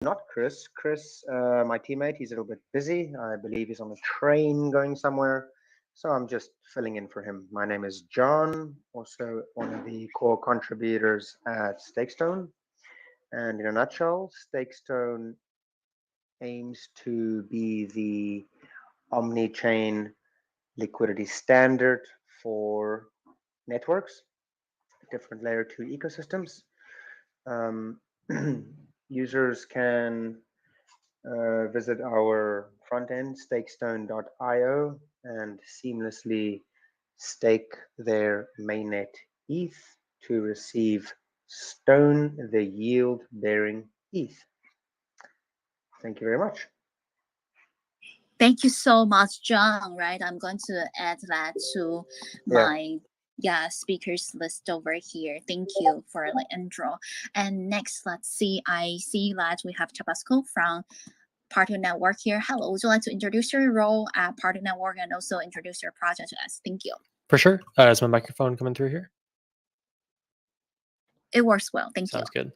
Not Chris. Chris, my teammate, he's a little bit busy. I believe he's on a train going somewhere. So I'm just filling in for him. My name is John, also one of the core contributors at Stakestone. And in a nutshell, Stakestone aims to be the omni-chain liquidity standard for networks, different layer 2 ecosystems. Um, users can visit our front end, stakestone.io, and seamlessly stake their mainnet ETH to receive Stone, the yield bearing ETH. Thank you very much. Thank you so much, John. Right, I'm going to add that to my speakers list over here. Thank you for the intro. And next, let's see. I see that we have Tabasco from Partner Network here. Hello, would you like to introduce your role at Partner Network and also introduce your project to us? Thank you. For sure. Is my microphone coming through here? It works well. Thank you. Sounds good.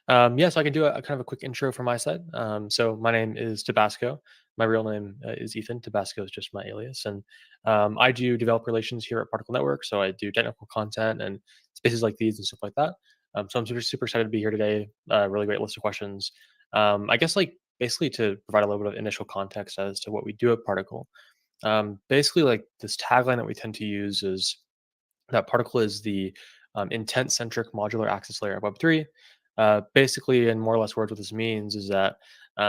Yeah, so I can do a kind of a quick intro from my side. So my name is Tabasco. My real name is Ethan. Tabasco is just my alias. And I do developer relations here at Particle Network. So I do technical content and spaces like these and stuff like that. So I'm super excited to be here today. Really great list of questions. I guess like basically to provide a little bit of initial context as to what we do at Particle. Basically like this tagline that we tend to use is that Particle is the intent-centric modular access layer of Web3. Basically, in more or less words, what this means is that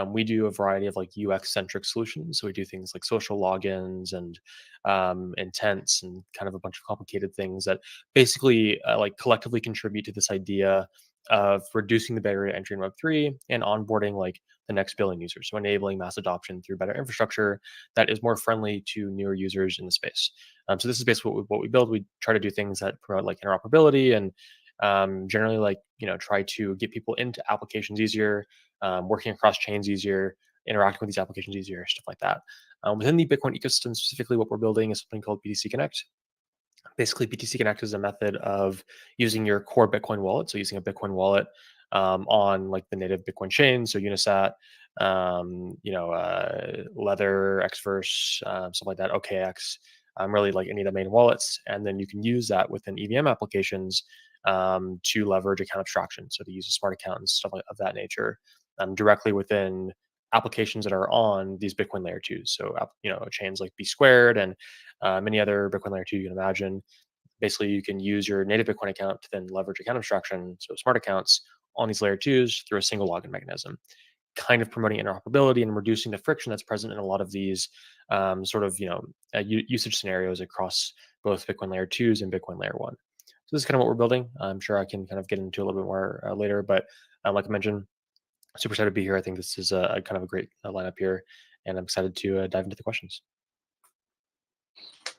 we do a variety of like UX-centric solutions. So we do things like social logins and intents and kind of a bunch of complicated things that basically like collectively contribute to this idea of reducing the barrier to entry in Web3 and onboarding like the next billion users. So enabling mass adoption through better infrastructure that is more friendly to newer users in the space. So this is basically what we build. We try to do things that promote like interoperability and generally like, try to get people into applications easier, working across chains easier, interacting with these applications easier, stuff like that. Within the Bitcoin ecosystem, specifically what we're building is something called BTC Connect. Basically, BTC Connect is a method of using your core Bitcoin wallet. So using a Bitcoin wallet on like the native Bitcoin chain. So Unisat, Lether, Xverse, stuff like that, OKX, really like any of the main wallets. And then you can use that within EVM applications to leverage account abstraction. So to use a smart account and stuff of that nature directly within applications that are on these Bitcoin layer 2s. So, chains like B Squared and many other Bitcoin layer 2 you can imagine. Basically, you can use your native Bitcoin account to then leverage account abstraction, so smart accounts, on these layer 2s through a single login mechanism, kind of promoting interoperability and reducing the friction that's present in a lot of these usage scenarios across both Bitcoin layer 2s and Bitcoin layer 1. So this is kind of what we're building. I'm sure I can kind of get into a little bit more later, but like I mentioned, super excited to be here. I think this is a kind of a great lineup here, and I'm excited to dive into the questions.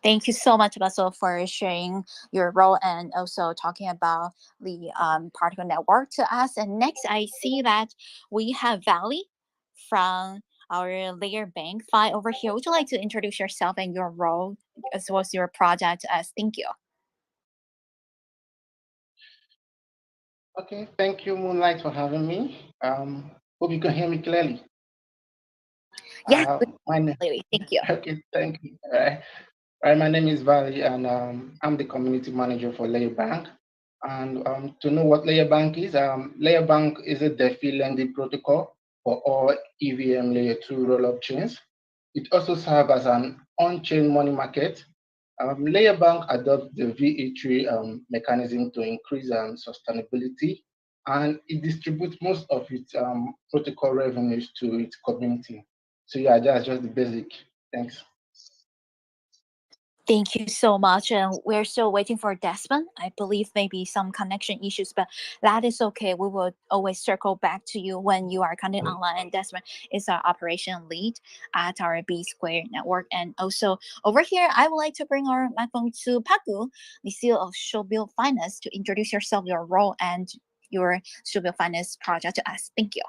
Thank you so much, Basil, for sharing your role and also talking about the Particle Network to us. And next, I see that we have Valley from our Layer Bank 5 over here. Would you like to introduce yourself and your role as well as your project to us? Thank you. Okay, thank you, Moonlight, for having me. Hope you can hear me clearly. Yes, clearly. Thank you. Okay, thank you. All right, my name is Valley, and I'm the community manager for Layer Bank. And to know what Layer Bank is a DeFi lending protocol for all EVM Layer 2 rollup chains. It also serves as an on-chain money market. Layer Bank adopts the VE3 mechanism to increase sustainability, and it distributes most of its protocol revenues to its community. So yeah, that's just the basic. Thanks. Thank you so much. And we're still waiting for Desmond. I believe maybe some connection issues, but that is okay. We will always circle back to you when you are coming online. And Desmond is our operation lead at our B Square network. And also over here, I would like to bring our microphone to Pagu, the CEO of Showbill Finance, to introduce yourself, your role, and your Showbill Finance project to us. Thank you.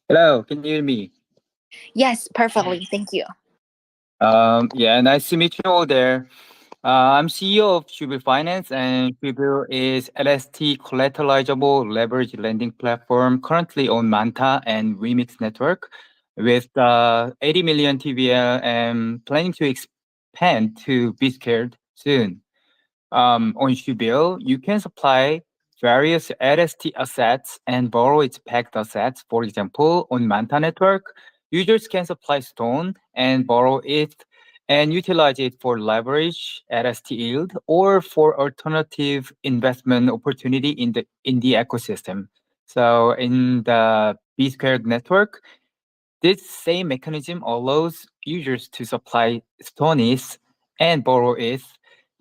Hello, can you hear me? Yes, perfectly. Thank you. Yeah, nice to meet you all there. I'm CEO of Shubil Finance, and Shubil is LST collateralizable leverage lending platform currently on Manta and Remix network with 80 million TVL and planning to expand to Biscard soon. On Shubil, you can supply various LST assets and borrow its packed assets. For example, on Manta network, users can supply Stone and borrow it and utilize it for leverage, LST yield, or for alternative investment opportunity in the ecosystem. So in the B squared network, this same mechanism allows users to supply Stonies and borrow it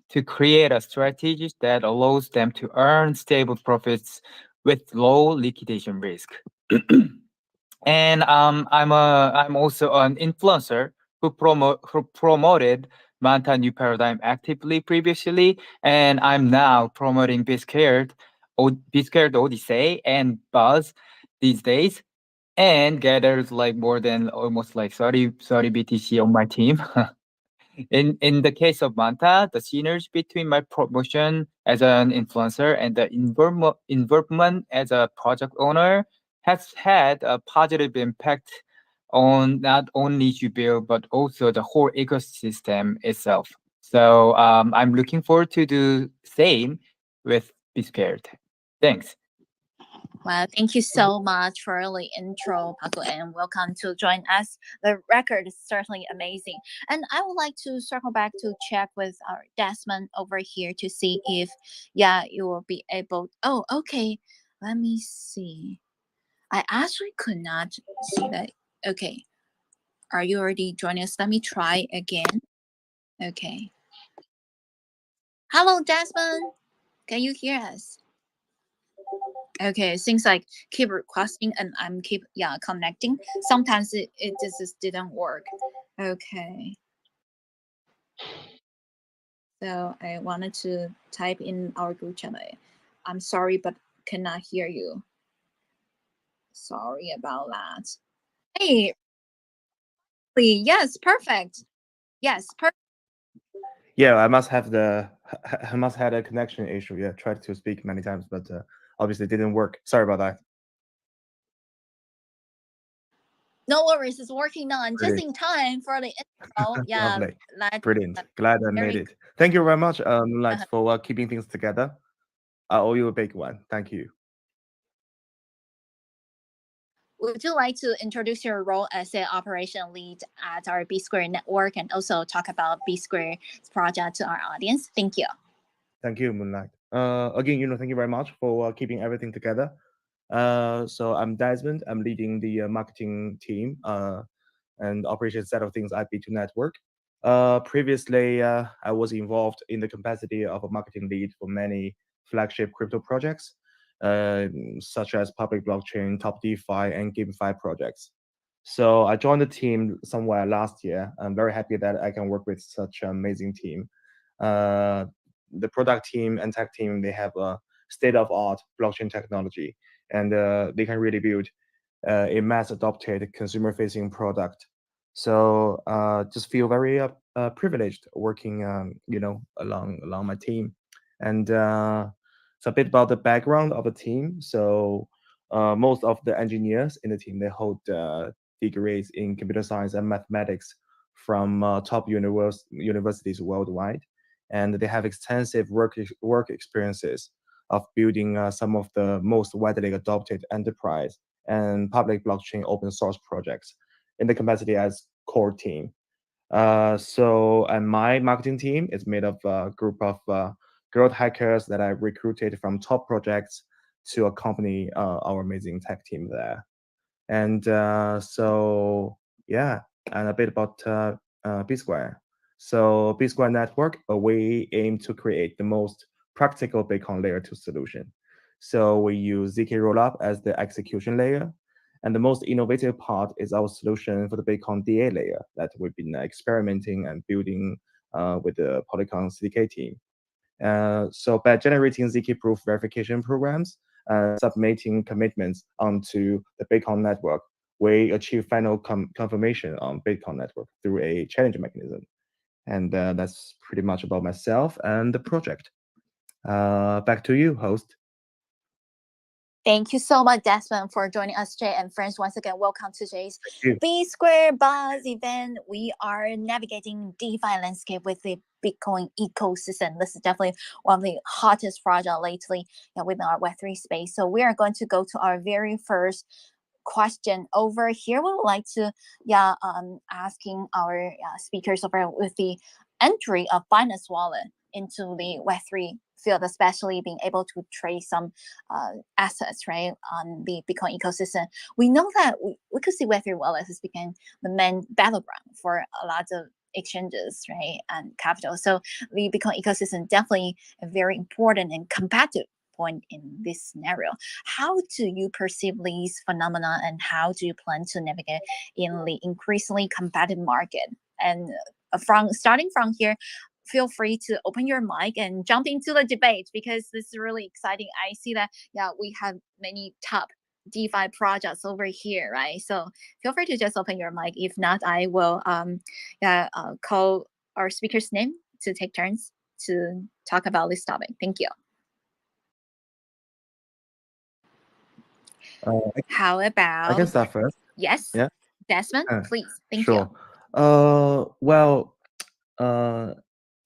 to create a strategy that allows them to earn stable profits with low liquidation risk. And I'm also an influencer who promoted Manta New Paradigm actively previously, and I'm now promoting Biscared Odyssey and Buzz these days, and gathers like more than almost like 30 BTC on my team. In the case of Manta, the synergy between my promotion as an influencer and the involvement as a project owner has had a positive impact on not only Jubil but also the whole ecosystem itself. So I'm looking forward to do same with Biscared. Thanks. Well, thank you so much for the intro, Paco, and welcome to join us. The record is certainly amazing. And I would like to circle back to check with our Desmond over here to see if, yeah, you will be able. Oh, okay. Let me see. I actually could not see that. Okay. Are you already joining us? Let me try again. Okay. Hello, Desmond. Can you hear us? Okay, it seems like keep requesting and I'm keep connecting. Sometimes it just didn't work. Okay. So I wanted to type in our group channel. I'm sorry, but cannot hear you. Sorry about that. Hey, yes, perfect. Yes, perfect. Yeah, I must have had a connection issue. Yeah, tried to speak many times, but obviously didn't work. Sorry about that. No worries, it's working on just Brilliant. in time for the intro. Yeah, Lovely. like Brilliant. Glad I made it. Thank you very much, Light, for keeping things together. I owe you a big one. Thank you. Would you like to introduce your role as an operation lead at our B Square network and also talk about B Square project to our audience? Thank you. Thank you, Moonlight. Again, thank you very much for keeping everything together. So I'm Desmond. I'm leading the marketing team and operation side of things at B2 Network. Previously, I was involved in the capacity of a marketing lead for many flagship crypto projects, such as public blockchain, top DeFi, and GameFi projects. So I joined the team somewhere last year. I'm very happy that I can work with such an amazing team. The product team and tech team, they have a state-of-art blockchain technology, and they can really build a mass adopted consumer-facing product. So just feel very privileged working, along my team. And it's a bit about the background of the team. So most of the engineers in the team, they hold degrees in computer science and mathematics from top universities worldwide, and they have extensive work experiences of building some of the most widely adopted enterprise and public blockchain open source projects in the capacity as core team. And my marketing team is made of a group of growth hackers that I recruited from top projects to accompany our amazing tech team there. And and a bit about B Square. So B Square Network, we aim to create the most practical Bitcoin layer 2 solution. So we use ZK Rollup as the execution layer. And the most innovative part is our solution for the Bitcoin DA layer that we've been experimenting and building with the Polygon CDK team. So by generating ZK proof verification programs, submitting commitments onto the Bitcoin network, we achieve final confirmation on Bitcoin network through a challenge mechanism. And that's pretty much about myself and the project. Back to you, host. Thank you so much, Desmond, for joining us today. And friends, once again, welcome to today's B Square Buzz event. We are navigating DeFi landscape with the Bitcoin ecosystem. This is definitely one of the hottest projects lately within our Web3 space. So we are going to go to our very first question over here. We would like to asking our speakers over with the entry of Binance Wallet into the Web3 field, especially being able to trade some assets, right, on the Bitcoin ecosystem. We know that we could see Web3 Wallet has become the main battleground for a lot of exchanges, right, and capital. So the Bitcoin ecosystem definitely a very important and competitive point in this scenario. How do you perceive these phenomena, and how do you plan to navigate in the increasingly competitive market? And starting from here, feel free to open your mic and jump into the debate, because this is really exciting. I see that we have many top DeFi projects over here, right? So feel free to just open your mic. If not, I will call our speaker's name to take turns to talk about this topic. Thank you. How about I can start first. Yes. Yeah. Desmond, please. Thank sure. you. Well,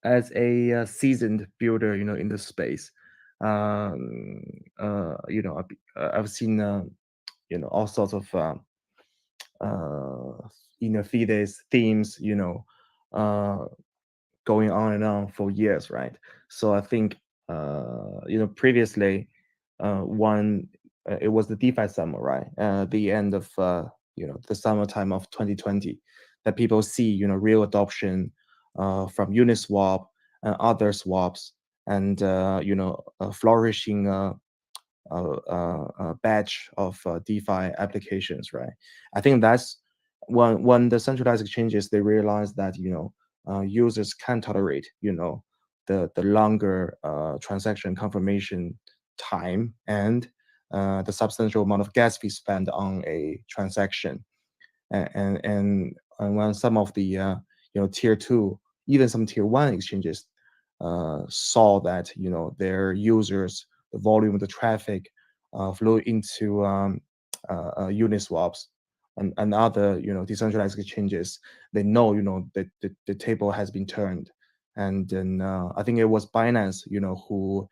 as a seasoned builder, in the space, I've seen, all sorts of, themes, going on and on for years, right? So I think, previously, it was the DeFi summer, right? The end of, the summertime of 2020, that people see, real adoption from Uniswap and other swaps, and a flourishing batch of DeFi applications, right? I think that's when the centralized exchanges, they realize that users can't tolerate the longer transaction confirmation time and the substantial amount of gas fee spent on a transaction, and when some of the tier 2, even some tier 1 exchanges saw that their users, the volume of the traffic flow into Uniswaps and other decentralized exchanges, they know that the table has been turned. And then I think it was Binance who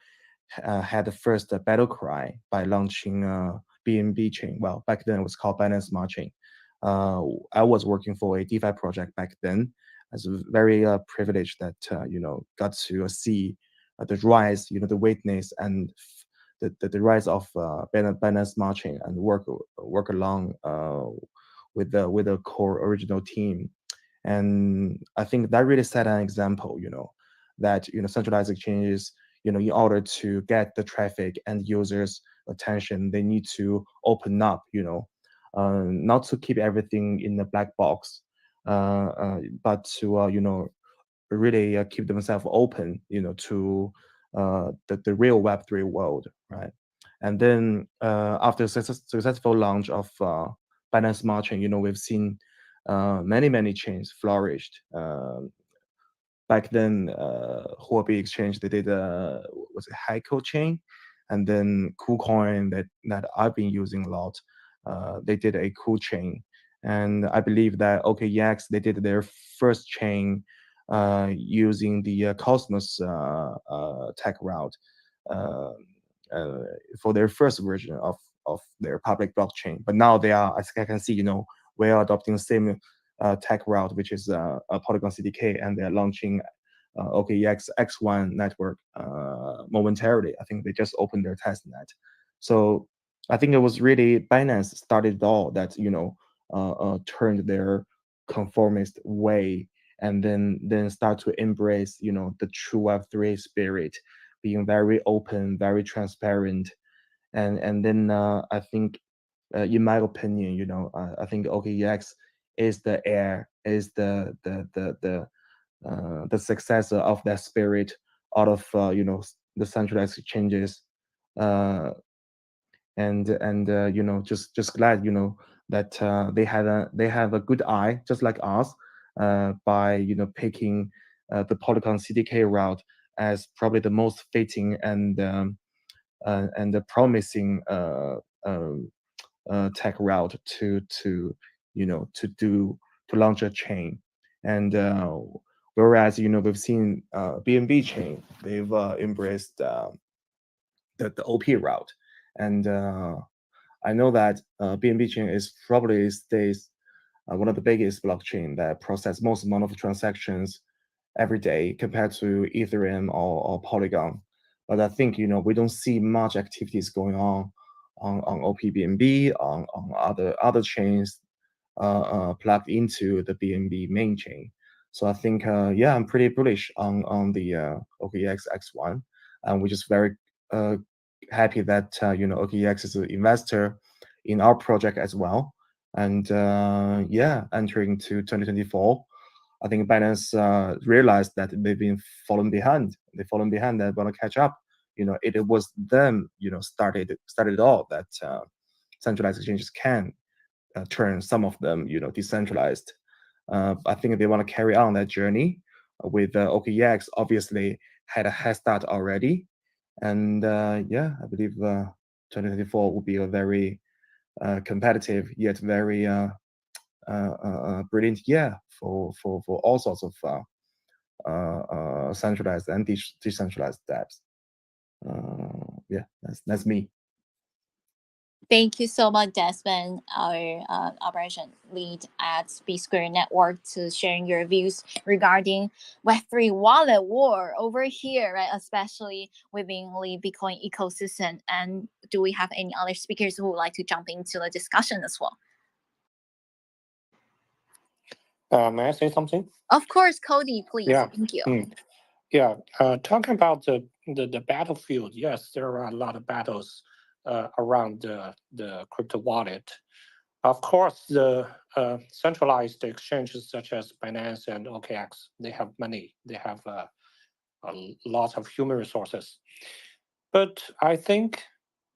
had the first battle cry by launching BNB chain. Well, back then it was called Binance Smart Chain. I was working for a DeFi project back then. I was very privileged that got to see the rise, the witness and the rise of Binance Smart Chain, and work along with the core original team. And I think that really set an example, that centralized exchanges, in order to get the traffic and users' attention, they need to open up, not to keep everything in the black box, but to really keep themselves open, to the real Web3 world, right? And then after successful launch of Binance Smart Chain, we've seen many chains flourished. Back then, Huobi Exchange, they did was it Heiko chain, and then KuCoin that I've been using a lot. They did a Ku chain, and I believe that OKEX, they did their first chain using the Cosmos tech route for their first version of their public blockchain. But now they are, as I can see, we are adopting the same tech route, which is a Polygon CDK, and they're launching OKEX X1 network momentarily. I think they just opened their test net. So I think it was really Binance started it all, that turned their conformist way, and then start to embrace the true Web3 spirit, being very open, very transparent, and then I think in my opinion, I think OKEX is the heir, is the successor of that spirit out of the centralized exchanges, and just glad that they have a good eye, just like us, by picking the Polygon CDK route as probably the most fitting and the promising tech route to launch a chain. And whereas we've seen BNB chain, they've embraced the OP route, and I know that BNB chain is probably stays one of the biggest blockchain that process most amount of transactions every day compared to Ethereum or Polygon. But I think we don't see much activities going on OPBNB on other chains plugged into the BNB main chain. So I think yeah, I'm pretty bullish on the OKX X1, and we're just very happy that OKX is an investor in our project as well. And yeah, entering to 2024, I think Binance realized that they've been falling behind. They fallen behind. They want to catch up. It was them. Started it all. That centralized exchanges can turn some of them, decentralized. I think they want to carry on that journey. With OKX, obviously had a head start already, and yeah, I believe 2024 will be a very competitive yet very brilliant year for all sorts of centralized and decentralized dApps. Yeah, that's me. Thank you so much, Desmond, our operation lead at B Square Network, to sharing your views regarding Web3 wallet war over here, right? Especially within the Bitcoin ecosystem. And do we have any other speakers who would like to jump into the discussion as well? May I say something? Of course, Cody, please. Yeah. Thank you. Yeah. Talking about the battlefield, yes, there are a lot of battles around the crypto wallet. Of course, the centralized exchanges such as Binance and OKX, they have money. They have a lot of human resources. But I think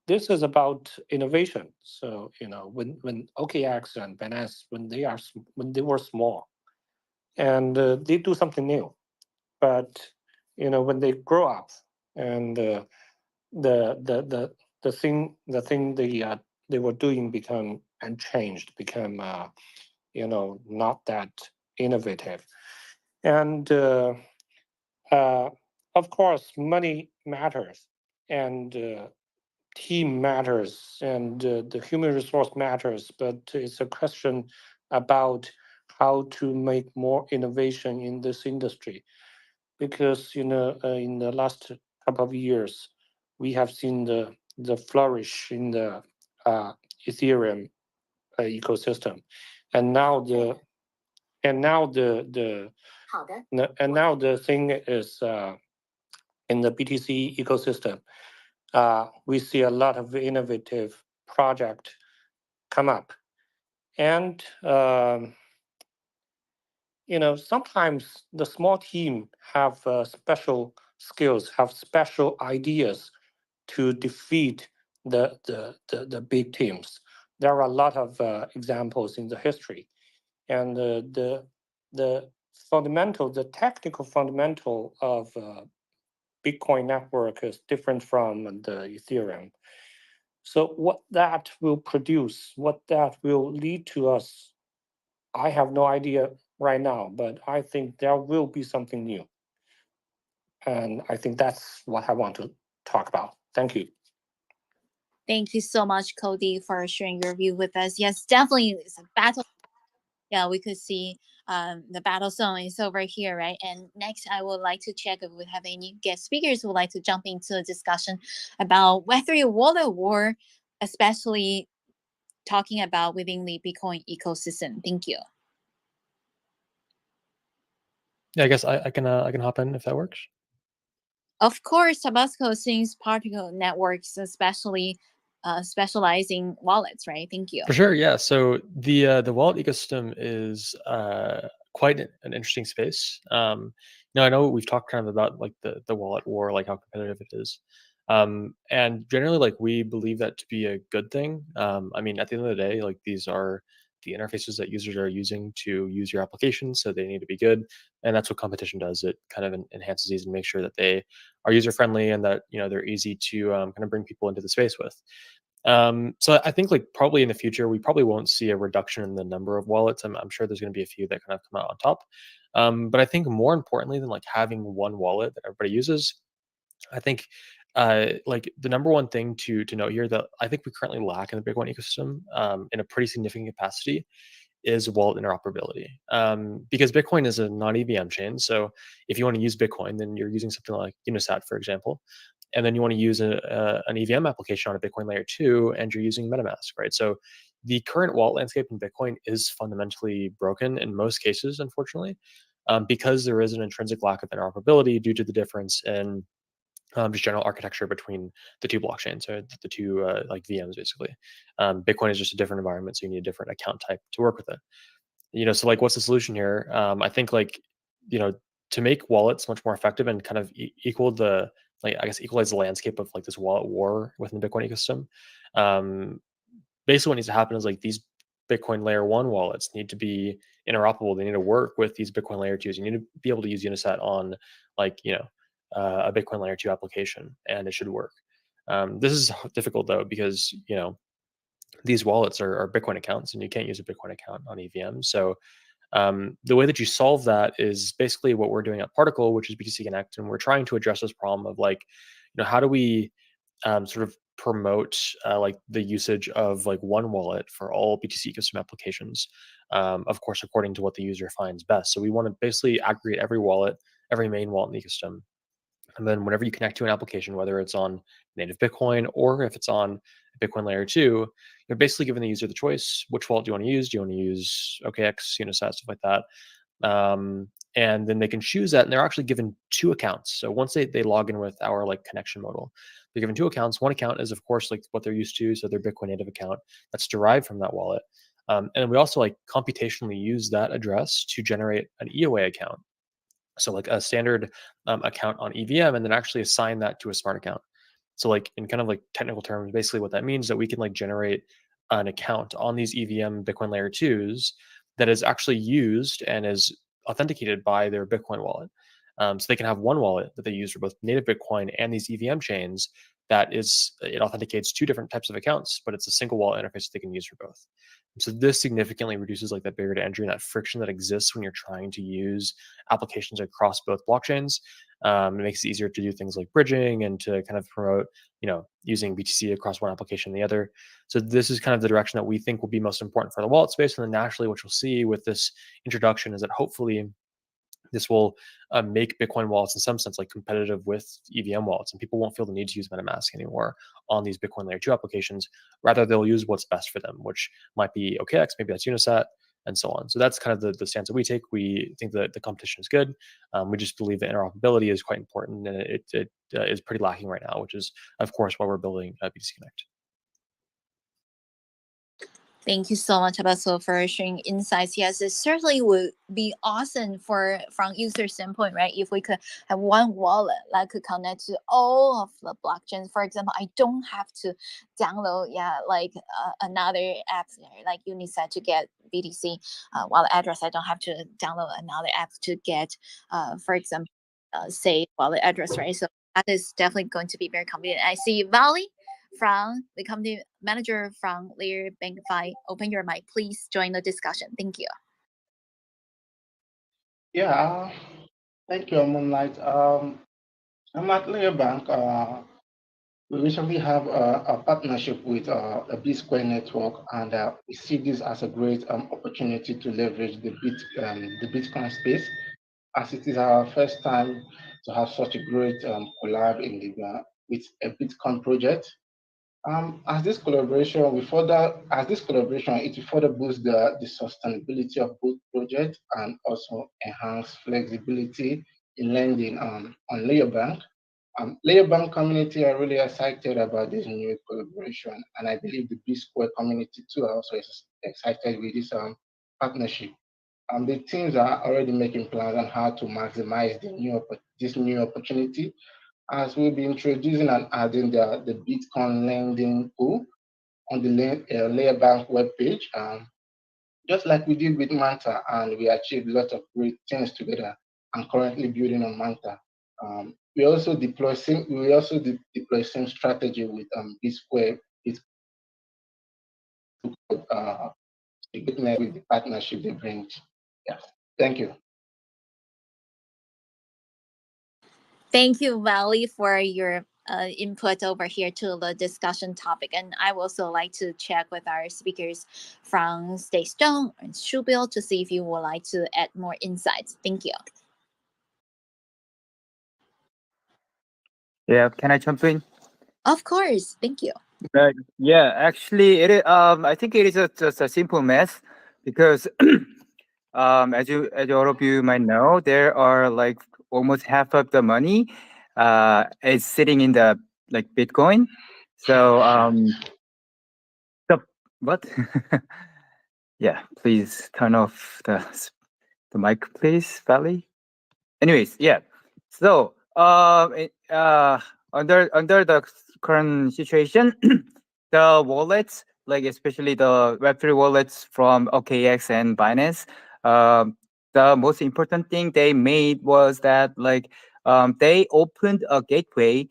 this is about innovation. So when OKX and Binance, when they were small, and they do something new, but when they grow up and the thing they were doing become unchanged, become not that innovative, and of course money matters, and team matters, and the human resource matters, but it's a question about how to make more innovation in this industry, because in the last couple of years we have seen the flourish in the Ethereum ecosystem, and now the thing is in the BTC ecosystem. We see a lot of innovative project come up, and sometimes the small team have special skills, have special ideas to defeat the big teams. There are a lot of examples in the history, and the technical fundamental of Bitcoin network is different from the Ethereum. So what that will produce, what that will lead to us, I have no idea right now, but I think there will be something new. And I think that's what I want to talk about. Thank you. Thank you so much, Cody, for sharing your view with us. Yes, definitely, it's a battle. Yeah, we could see the battle zone is over here, right? And next, I would like to check if we have any guest speakers who would like to jump into a discussion about Web3 wallet war, especially talking about within the Bitcoin ecosystem. Thank you. Yeah, I guess I can hop in if that works. Of course, Tabasco sees particle networks, especially specializing wallets, right? Thank you. For sure, yeah. So the wallet ecosystem is quite an interesting space. Now I know we've talked kind of about like the wallet war, like how competitive it is, and generally like we believe that to be a good thing. I mean, at the end of the day, like these are the interfaces that users are using to use your application, so they need to be good. And that's what competition does. It kind of enhances these and makes sure that they are user friendly and that they're easy to kind of bring people into the space with. So I think like probably in the future we probably won't see a reduction in the number of wallets. I'm sure there's going to be a few that kind of come out on top. But I think more importantly than like having one wallet that everybody uses, I think like the number one thing to note here that I think we currently lack in the Bitcoin ecosystem in a pretty significant capacity is wallet interoperability. Because Bitcoin is a non-EVM chain. So if you want to use Bitcoin, then you're using something like Unisat, for example. And then you want to use an EVM application on a Bitcoin layer 2, and you're using MetaMask, right? So the current wallet landscape in Bitcoin is fundamentally broken in most cases, unfortunately, because there is an intrinsic lack of interoperability due to the difference in just general architecture between the two blockchains, or the two like VMs, basically. Bitcoin is just a different environment, so you need a different account type to work with it. So like, what's the solution here? I think like, to make wallets much more effective and kind of equal the, like, I guess, equalize the landscape of like this wallet war within the Bitcoin ecosystem. Basically, what needs to happen is like these Bitcoin layer 1 wallets need to be interoperable. They need to work with these Bitcoin layer 2s. You need to be able to use Unisat on like, a Bitcoin layer 2 application, and it should work. This is difficult though, because these wallets are Bitcoin accounts, and you can't use a Bitcoin account on EVM. So the way that you solve that is basically what we're doing at Particle, which is BTC Connect, and we're trying to address this problem of like, how do we sort of promote like the usage of like one wallet for all BTC ecosystem applications, of course, according to what the user finds best. So we want to basically aggregate every wallet, every main wallet in the ecosystem. And then whenever you connect to an application, whether it's on native Bitcoin or if it's on Bitcoin layer 2, you're basically giving the user the choice. Which wallet do you want to use? Do you want to use OKX, Unisat, stuff like that? And then they can choose that, and they're actually given 2 accounts. So once they log in with our like connection modal, they're given 2 accounts. One account is, of course, like what they're used to, so their Bitcoin native account that's derived from that wallet. And we also like computationally use that address to generate an EOA account. So like a standard account on EVM, and then actually assign that to a smart account. So like in kind of like technical terms, basically what that means is that we can like generate an account on these EVM Bitcoin layer 2s that is actually used and is authenticated by their Bitcoin wallet. So they can have one wallet that they use for both native Bitcoin and these EVM chains. It authenticates 2 different types of accounts, but it's a single wallet interface that they can use for both. So this significantly reduces like that barrier to entry and that friction that exists when you're trying to use applications across both blockchains. It makes it easier to do things like bridging and to kind of promote, using BTC across one application and the other. So this is kind of the direction that we think will be most important for the wallet space. And then naturally, what you'll see with this introduction is that hopefully this will make Bitcoin wallets in some sense like competitive with EVM wallets, and people won't feel the need to use MetaMask anymore on these Bitcoin layer 2 applications. Rather, they'll use what's best for them, which might be OKX, maybe that's Unisat, and so on. So that's kind of the stance that we take. We think that the competition is good. We just believe that interoperability is quite important, and it is pretty lacking right now, which is, of course, why we're building BTC Connect. Thank you so much, Tabasco, for sharing insights. Yes, it certainly would be awesome from user standpoint, right? If we could have one wallet that could connect to all of the blockchains. For example, I don't have to download, another app like Unisat to get BTC wallet address. I don't have to download another app to get, for example, say wallet address, right? So that is definitely going to be very convenient. I see Valley from the company manager from Layer Bankify. Open your mic, please join the discussion. Thank you. Yeah, thank you, Moonlight. I'm at Layer Bank. We recently have a partnership with a Bitcoin network, and we see this as a great opportunity to leverage the Bitcoin space, as it is our first time to have such a great collab with a Bitcoin project. As this collaboration, it will further boost the sustainability of both projects and also enhance flexibility in lending on Layer Bank. Layer Bank community are really excited about this new collaboration, and I believe the B Square community too are also excited with this partnership. The teams are already making plans on how to maximize this new opportunity, as we'll be introducing and adding the Bitcoin lending pool on the Layer Bank webpage. just like we did with Manta, and we achieved lots of great things together. And currently building on Manta. We also deploy same strategy with B Square. It's the goodness with the partnership they bring. Yeah, thank you. Thank you, Valley, for your input over here to the discussion topic. And I would also like to check with our speakers from Stay Stone and Shubil to see if you would like to add more insights. Thank you. Yeah, can I jump in? Of course. Thank you. Yeah, actually, I think it is just a simple math because, as all of you might know, there are like almost half of the money, is sitting in the like Bitcoin. So, the what? Yeah, please turn off the mic, please, Valley. Anyways, yeah. So, under the current situation, the wallets, like especially the Web3 wallets from OKX and Binance, the most important thing they made was that they opened a gateway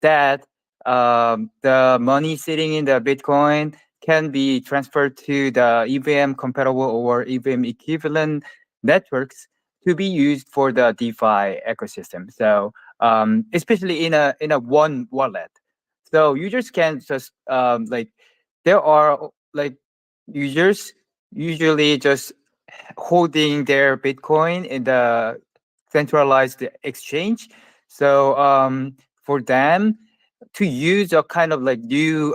that the money sitting in the Bitcoin can be transferred to the EVM compatible or EVM equivalent networks to be used for the DeFi ecosystem. So especially in a one wallet, so users can just there are like users usually just holding their Bitcoin in the centralized exchange. So for them to use a kind of like new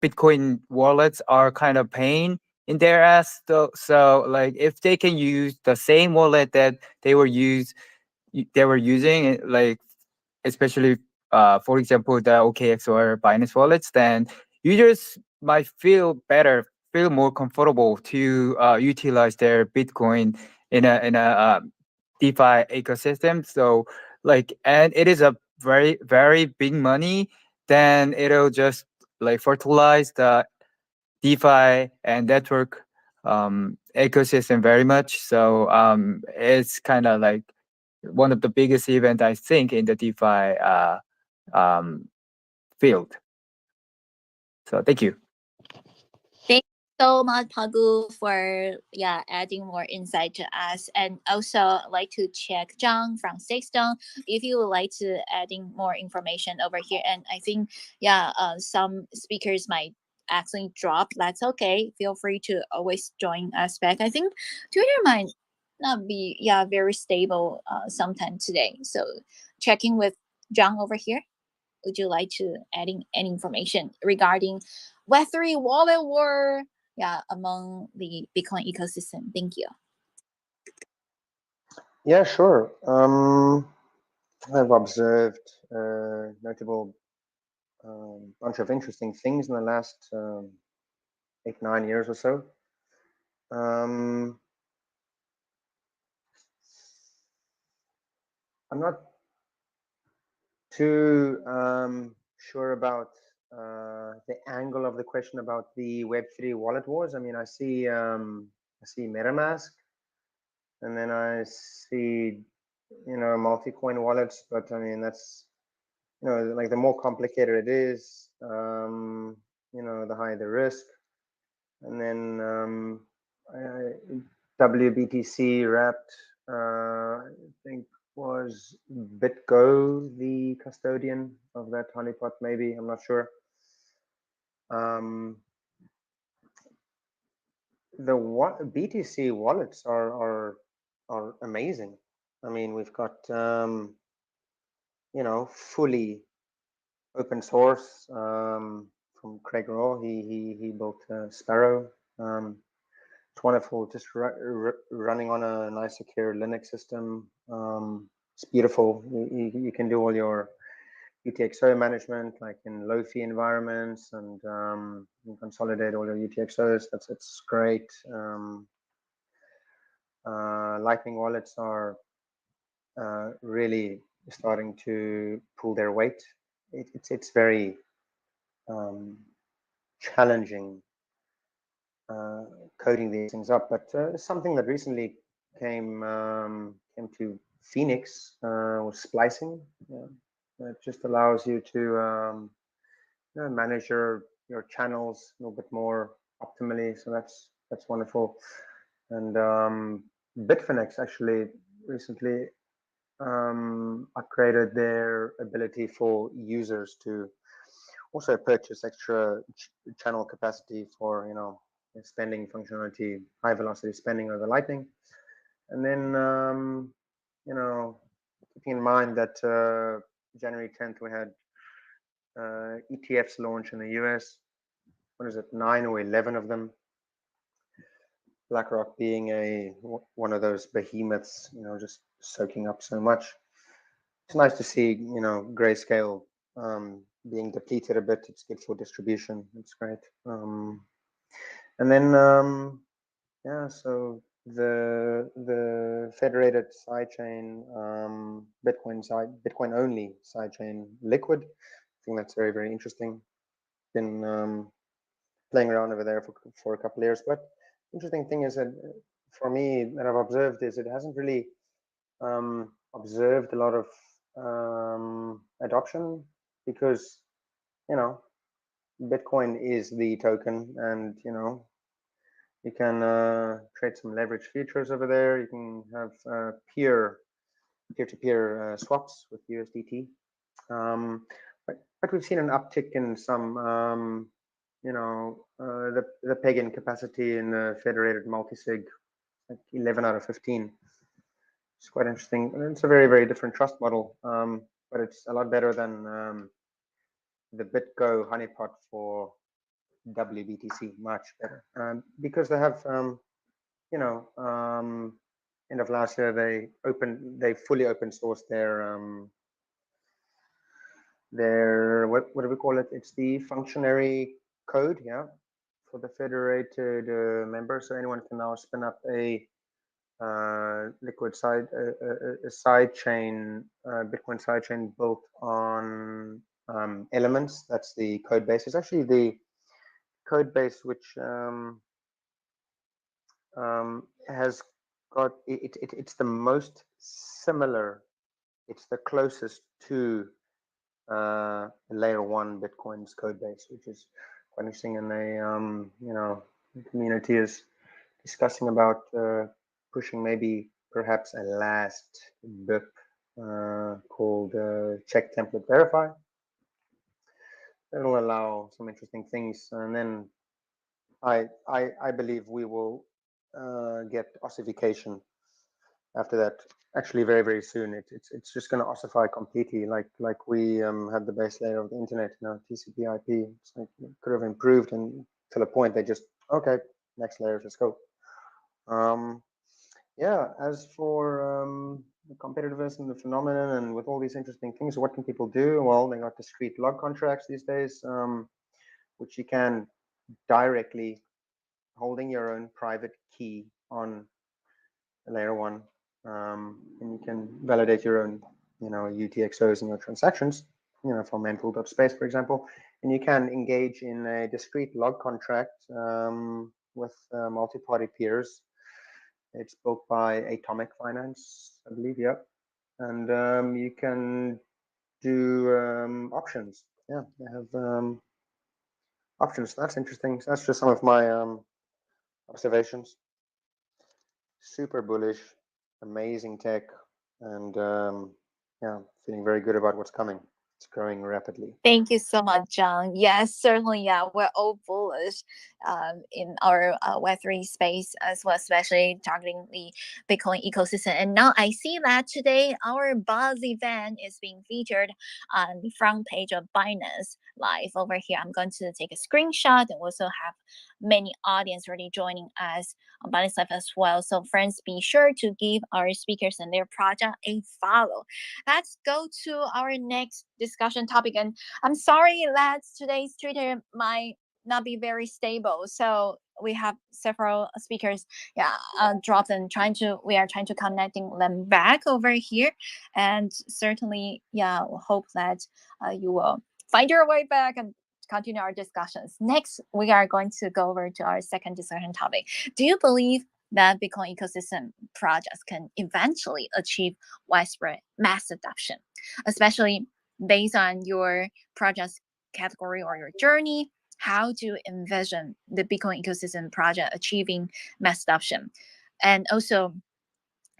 Bitcoin wallets are kind of pain in their ass. So like if they can use the same wallet that they were using, like especially for example the OKX or Binance wallets, then users might feel better, feel more comfortable to utilize their Bitcoin in a DeFi ecosystem. So like, and it is a very very big money, then it'll just like fertilize the DeFi and network ecosystem very much. So it's kind of like one of the biggest event I think in the DeFi um, field. So thank you. Thank you so much, Pagu, for adding more insight to us. And also I'd like to check John from Sixstone if you would like to adding more information over here. And I think some speakers might actually drop. That's okay. Feel free to always join us back. I think Twitter might not be very stable sometime today. So checking with John over here. Would you like to adding any information regarding Web3 wallet war among the Bitcoin ecosystem? Thank you. Yeah, sure. I've observed notable bunch of interesting things in the last 8-9 years or so. I'm not too sure about the angle of the question about the Web3 wallet wars. I mean, I see MetaMask, and then I see multi-coin wallets, but I mean that's like the more complicated it is, the higher the risk. And then WBTC wrapped, I think was BitGo the custodian of that honeypot, maybe, I'm not sure. The BTC wallets are amazing. I mean, we've got fully open source from Craig Raw. He built Sparrow. It's wonderful, just running on a nice secure Linux system. It's beautiful. You can do all your UTXO management like in low fee environments, and you consolidate all your UTXOs. It's great. Lightning wallets are really starting to pull their weight. It's very challenging coding these things up. But something that recently came to Phoenix was splicing. It just allows you to manage your channels a little bit more optimally. So that's wonderful. And Bitfinex actually recently upgraded their ability for users to also purchase extra channel capacity for spending functionality, high velocity spending over Lightning. And then keeping in mind that January 10th we had ETFs launch in the US. What is it, 9 or 11 of them? BlackRock being one of those behemoths, just soaking up so much. It's nice to see, Grayscale being depleted a bit. It's good for distribution. It's great. And then so the federated sidechain, Bitcoin only sidechain Liquid. I think that's very, very interesting. Been playing around over there for a couple of years, but interesting thing is that for me that I've observed is it hasn't really observed a lot of adoption because Bitcoin is the token, and you can create some leverage features over there. You can have peer-to-peer swaps with USDT, but we've seen an uptick in some the peg-in capacity in the federated multisig, like 11 out of 15. It's quite interesting. And it's a very, very different trust model, but it's a lot better than the BitGo honeypot for WBTC, much better. Because they have, end of last year, they fully open sourced their what do we call it? It's the functionary code, for the federated members. So anyone can now spin up a liquid sidechain, Bitcoin sidechain built on Elements. That's the code base. It's actually the code base which has got it's the most similar. It's the closest to layer 1 Bitcoin's code base, which is quite interesting. And they the community is discussing about pushing maybe perhaps a last BIP called check template verify. It'll allow some interesting things, and then I believe we will get ossification after that. Actually, very, very soon. It's just going to ossify completely, like we had the base layer of the internet, TCP/IP. It's like it could have improved, and to the point they just next layer, let's go. As for the competitiveness and the phenomenon, and with all these interesting things, what can people do? Well, they got discrete log contracts these days, which you can directly holding your own private key on layer 1, and you can validate your own, UTXOs in your transactions, from mental.space, for example, and you can engage in a discrete log contract with multi-party peers. It's built by Atomic Finance, I believe, and you can do options. They have options. That's interesting. So that's just some of my observations. Super bullish, amazing tech, and feeling very good about what's coming. It's growing rapidly. Thank you so much, John. Yes, certainly. Yeah, we're all bullish in our Web3 space as well, especially targeting the Bitcoin ecosystem. And now I see that today our Buzz event is being featured on the front page of Binance Live over here. I'm going to take a screenshot and also have many audience already joining us on Binance Live as well. So friends, be sure to give our speakers and their project a follow. Let's go to our next discussion topic. And I'm sorry that today's Twitter might not be very stable. So we have several speakers dropped, and we are trying to connecting them back over here. And certainly, hope that you will find your way back and continue our discussions. Next, we are going to go over to our second discussion topic. Do you believe that Bitcoin ecosystem projects can eventually achieve widespread mass adoption, especially based on your project's category or your journey? How do you envision the Bitcoin ecosystem project achieving mass adoption? And also,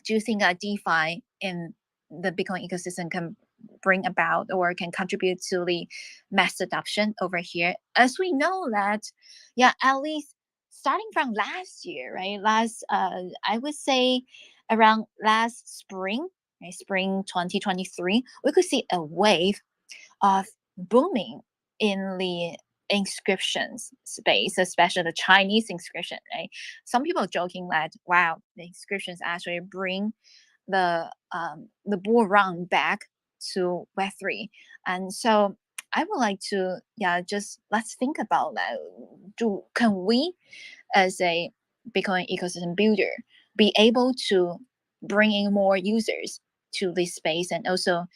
do you think that DeFi in the Bitcoin ecosystem can bring about or can contribute to the mass adoption over here? As we know that, yeah, at least starting from last year, right? I would say around last spring, right? Spring 2023, we could see a wave of booming in the inscriptions space, especially the Chinese inscription, right? Some people joking that, wow, the inscriptions actually bring the bull run back to Web3. And so I would like to, just let's think about that. Can we, as a Bitcoin ecosystem builder, be able to bring in more users to this space? And also,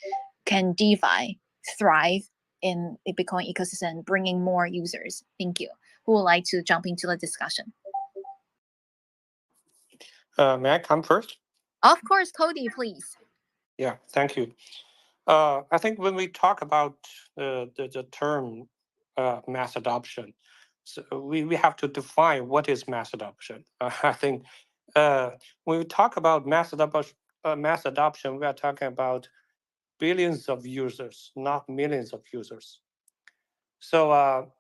can DeFi thrive in the Bitcoin ecosystem, bringing more users? Thank you. Who would like to jump into the discussion? May I come first? Of course, Cody, please. Yeah, thank you. I think when we talk about the term mass adoption, so we have to define what is mass adoption. I think when we talk about mass adoption, we are talking about billions of users, not millions of users. So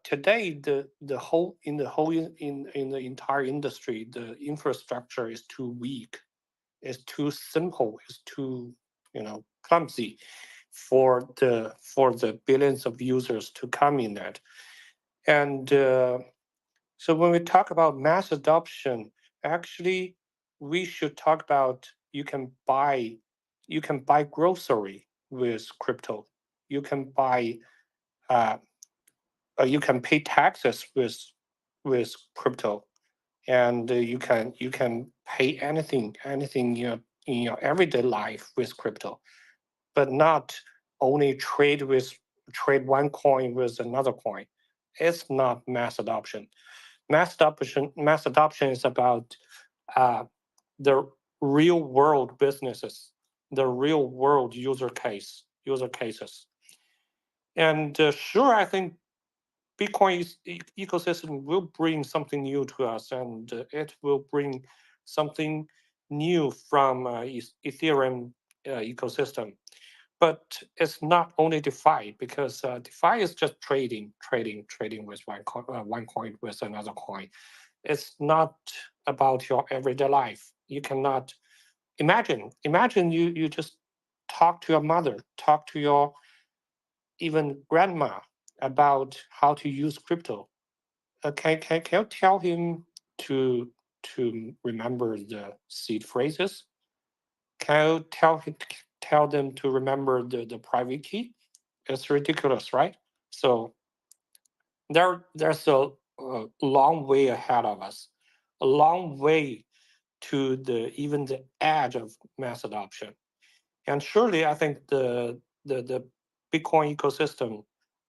today, the entire industry, the infrastructure is too weak, is too simple, is too clumsy for the billions of users to come in that. And so when we talk about mass adoption, actually we should talk about you can buy grocery with crypto. You can buy you can pay taxes with crypto, and you can pay anything in your everyday life with crypto, but not only trade one coin with another coin. It's not mass adoption. Mass adoption is about the real world businesses, the real world user cases. And sure, I think Bitcoin ecosystem will bring something new to us, and it will bring something new from Ethereum ecosystem. But it's not only DeFi, because DeFi is just trading with one coin with another coin. It's not about your everyday life. You cannot imagine you just talk to your mother, talk to your even grandma about how to use crypto. Can you tell him to remember the seed phrases? Can you tell them to remember the private key? It's ridiculous, right? So there's a long way ahead of us, a long way to even the edge of mass adoption. And surely, I think the Bitcoin ecosystem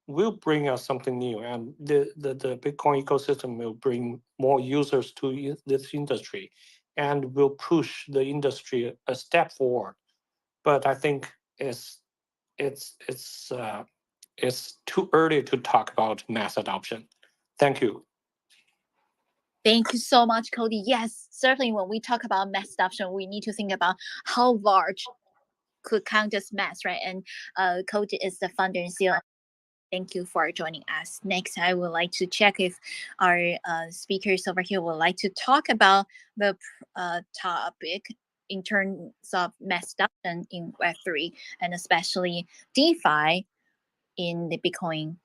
will bring us something new, and the Bitcoin ecosystem will bring more users to this industry, and will push the industry a step forward. But I think it's too early to talk about mass adoption. Thank you. Thank you so much, Cody. Yes, certainly when we talk about mass adoption, we need to think about how large could count as mass, right? And Cody is the founder and CEO. Thank you for joining us. Next, I would like to check if our speakers over here would like to talk about the topic in terms of mass adoption in Web3, and especially DeFi in the Bitcoin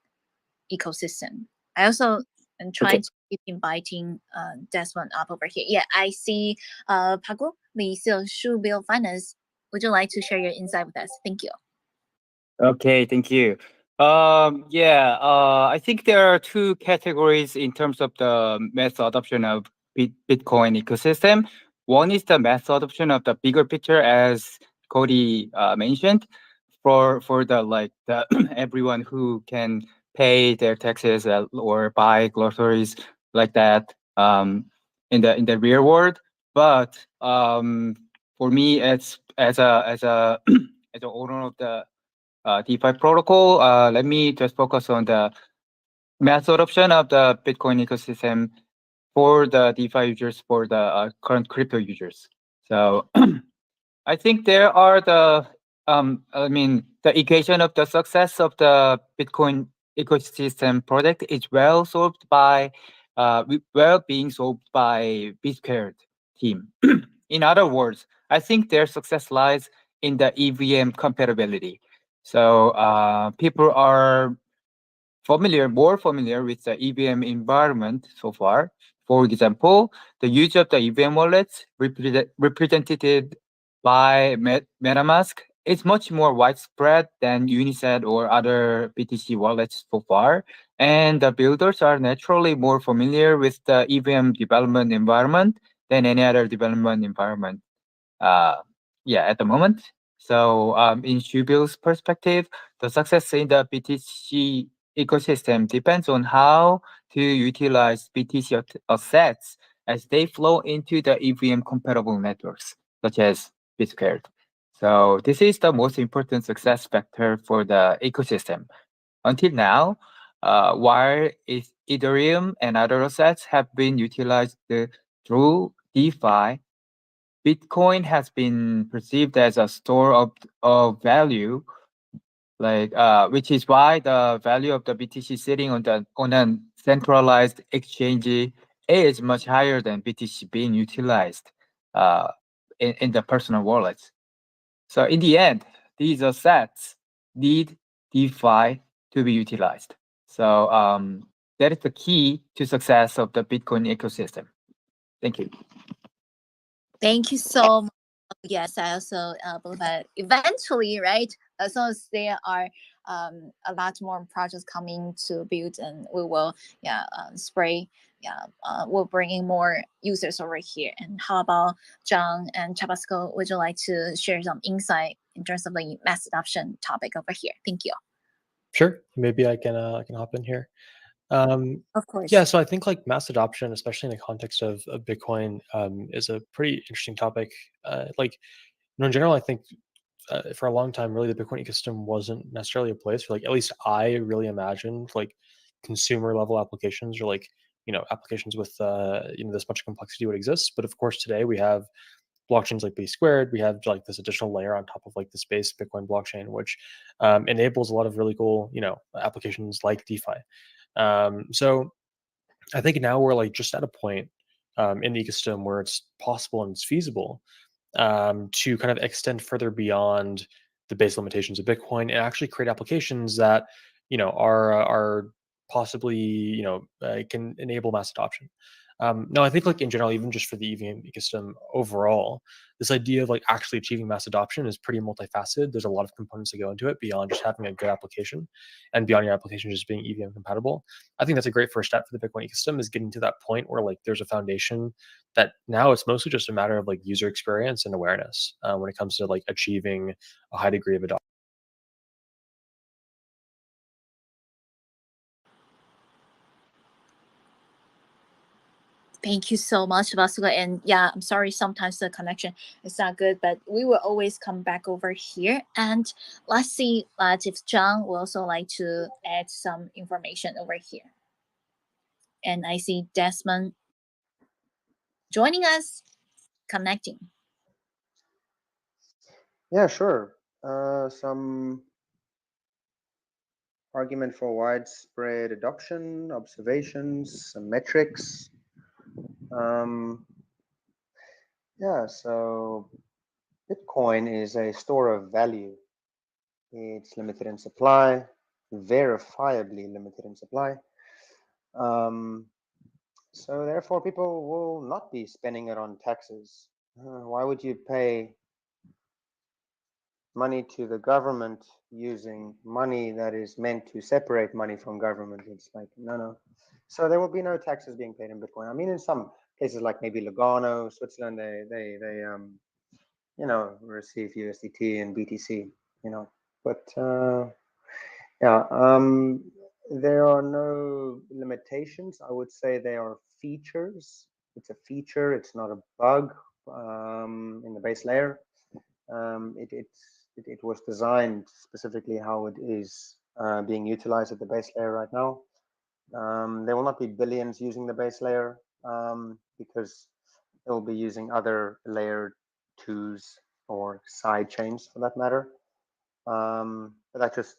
ecosystem. I also am trying to keep inviting Desmond up over here. Yeah, I see Pago, the CEO Shubil Finance. Would you like to share your insight with us? Thank you. Okay, thank you. I think there are two categories in terms of the mass adoption of Bitcoin ecosystem. One is the mass adoption of the bigger picture, as Cody mentioned, for the everyone who can pay their taxes or buy groceries like that in the real world. But for me, as a as an owner of the DeFi protocol, let me just focus on the mass adoption of the Bitcoin ecosystem for the DeFi users, for the current crypto users. So I think there are the equation of the success of the Bitcoin ecosystem project is well solved by, being solved by B squared team. In other words, I think their success lies in the EVM compatibility. So people are more familiar with the EVM environment so far. For example, the use of the EVM wallets represented by MetaMask is much more widespread than Unisat or other BTC wallets so far. And the builders are naturally more familiar with the EVM development environment than any other development environment. At the moment. So in Shubill's perspective, the success in the BTC ecosystem depends on how to utilize BTC assets as they flow into the EVM compatible networks, such as Bitsquared. So this is the most important success factor for the ecosystem. Until now, while Ethereum and other assets have been utilized through DeFi, Bitcoin has been perceived as a store of value, which is why the value of the BTC sitting on a centralized exchange is much higher than BTC being utilized in the personal wallets. So in the end, these assets need DeFi to be utilized. So that is the key to success of the Bitcoin ecosystem. Thank you. Thank you so much. Yes, I also believe that eventually, right, as long as there are a lot more projects coming to build, and we will, we'll bring in more users over here. And how about John and Tabasco? Would you like to share some insight in terms of the mass adoption topic over here? Thank you. Sure, maybe I can hop in here. Of course. Yeah, so I think like mass adoption, especially in the context of Bitcoin, is a pretty interesting topic. In general, I think for a long time, really, the Bitcoin ecosystem wasn't necessarily a place where, like, at least I really imagined like consumer level applications or like applications with this much complexity would exist. But of course, today we have blockchains like B squared. We have like this additional layer on top of like the base Bitcoin blockchain, which enables a lot of really cool applications like DeFi. So I think now we're like just at a point in the ecosystem where it's possible and it's feasible to kind of extend further beyond the base limitations of Bitcoin and actually create applications that are possibly can enable mass adoption. Now, I think like in general, even just for the EVM ecosystem overall, this idea of like actually achieving mass adoption is pretty multifaceted. There's a lot of components that go into it beyond just having a good application and beyond your application just being EVM compatible. I think that's a great first step for the Bitcoin ecosystem, is getting to that point where like there's a foundation that now it's mostly just a matter of like user experience and awareness when it comes to like achieving a high degree of adoption. Thank you so much, Vasco. And yeah, I'm sorry, sometimes the connection is not good, but we will always come back over here. And let's see if John will also like to add some information over here. And I see Desmond joining us, connecting. Yeah, sure. Some argument for widespread adoption, observations, some metrics. Yeah, so Bitcoin is a store of value. It's limited in supply, verifiably limited in supply. So therefore, people will not be spending it on taxes. Why would you pay money to the government using money that is meant to separate money from government? It's like, no. So there will be no taxes being paid in Bitcoin. I mean, in some places like maybe Lugano, Switzerland, they receive USDT and BTC, but yeah, There are no limitations. I would say they are features. It's a feature. It's not a bug in the base layer. It was designed specifically how it is being utilized at the base layer right now. There will not be billions using the base layer because it will be using other layer 2s or side chains for that matter. But that just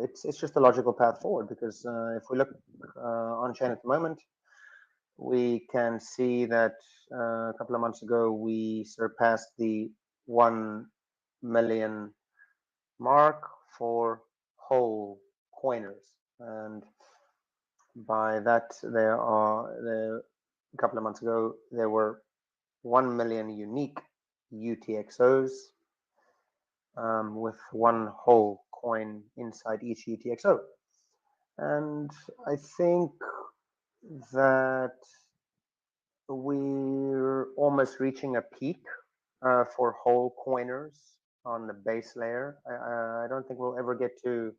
it's just a logical path forward because if we look on chain at the moment, we can see that a couple of months ago we surpassed the 1 million mark for whole coiners, and by that a couple of months ago there were 1 million unique UTXOs with one whole coin inside each UTXO. And I think that we're almost reaching a peak for whole coiners on the base layer. I don't think we'll ever get to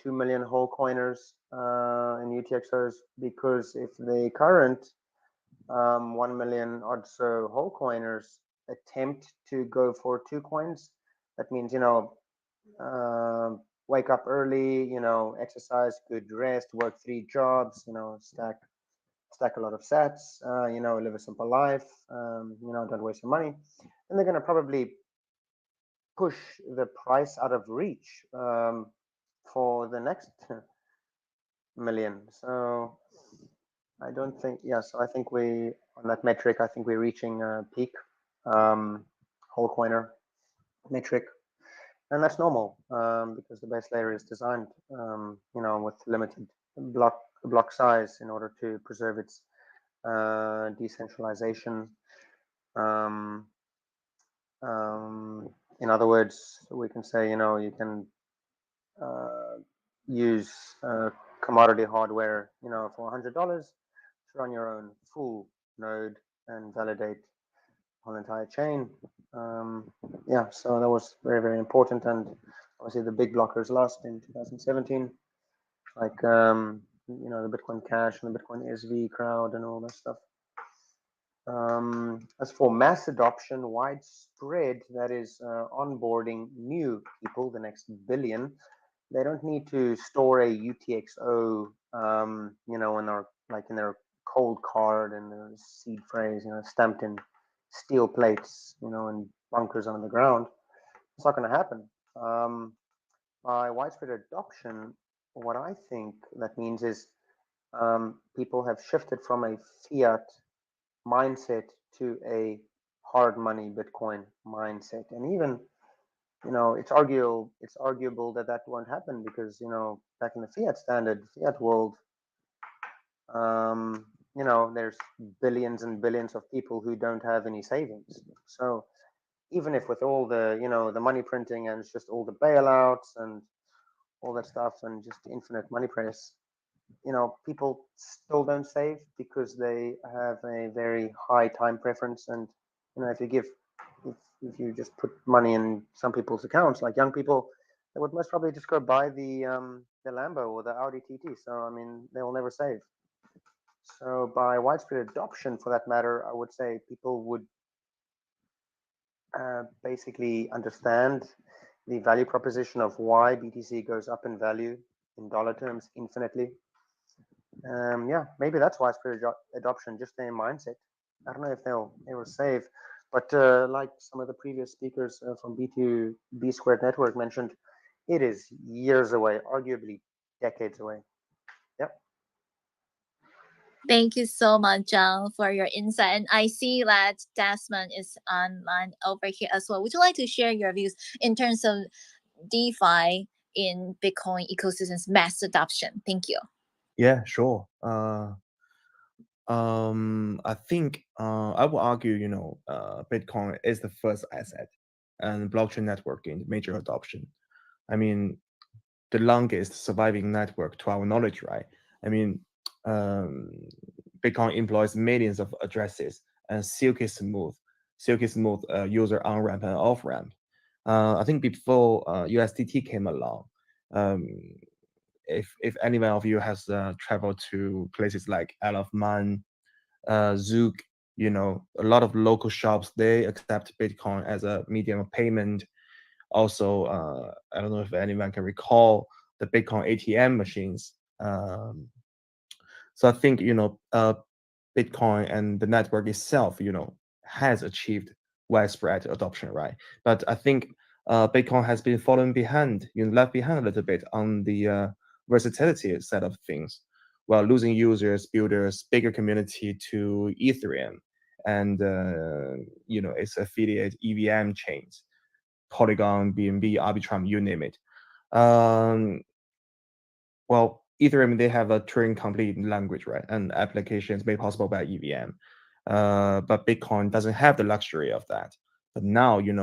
2 million whole coiners in UTXOs, because if the current 1 million odd so whole coiners attempt to go for 2 coins, that means, wake up early, exercise, good rest, work 3 jobs, stack a lot of sats, live a simple life, don't waste your money. And they're going to probably push the price out of reach for the next million. So I don't think, so I think on that metric, I think we're reaching a peak whole coiner metric. And that's normal because the base layer is designed, with limited block size in order to preserve its decentralization. In other words, we can say, you can use commodity hardware, for $100 to run your own full node and validate whole entire chain. So that was very, very important. And obviously the big blockers lost in 2017, like the Bitcoin Cash and the Bitcoin SV crowd and all that stuff. As for mass adoption, widespread, that is onboarding new people, the next billion, they don't need to store a UTXO, in their cold card and their seed phrase, stamped in steel plates, and bunkers under the ground. It's not going to happen. By widespread adoption, what I think that means is people have shifted from a fiat mindset to a hard money Bitcoin mindset. And even, it's arguable that won't happen because, back in the fiat world, there's billions and billions of people who don't have any savings. So even if with all the, the money printing and it's just all the bailouts and all that stuff and just infinite money press, people still don't save because they have a very high time preference. And, if you just put money in some people's accounts, like young people, they would most probably just go buy the Lambo or the Audi TT. So, I mean, they will never save. So by widespread adoption, for that matter, I would say people would basically understand the value proposition of why BTC goes up in value in dollar terms infinitely. Maybe that's widespread adoption, just their mindset. I don't know if they'll ever save, but like some of the previous speakers from B Squared Network mentioned, it is years away, arguably decades away. Yep. Thank you so much, John, for your insight. And I see that Desmond is online over here as well. Would you like to share your views in terms of DeFi in Bitcoin ecosystem's mass adoption? Thank you. Yeah, sure. I think I will argue, Bitcoin is the first asset and blockchain network in major adoption. I mean, the longest surviving network to our knowledge, right? I mean, Bitcoin employs millions of addresses and silky smooth user on ramp and off ramp. I think before USDT came along, if anyone of you has traveled to places like Isle of Man, Zug, a lot of local shops, they accept Bitcoin as a medium of payment. Also, I don't know if anyone can recall the Bitcoin ATM machines. So I think, Bitcoin and the network itself, has achieved widespread adoption, right? But I think Bitcoin has been falling behind, left behind a little bit on the versatility side of things, while losing users, builders, bigger community to Ethereum and its affiliate EVM chains, Polygon, BNB, Arbitrum, you name it. Well, Ethereum, they have a Turing complete language, right? And applications made possible by EVM. But Bitcoin doesn't have the luxury of that. But now, with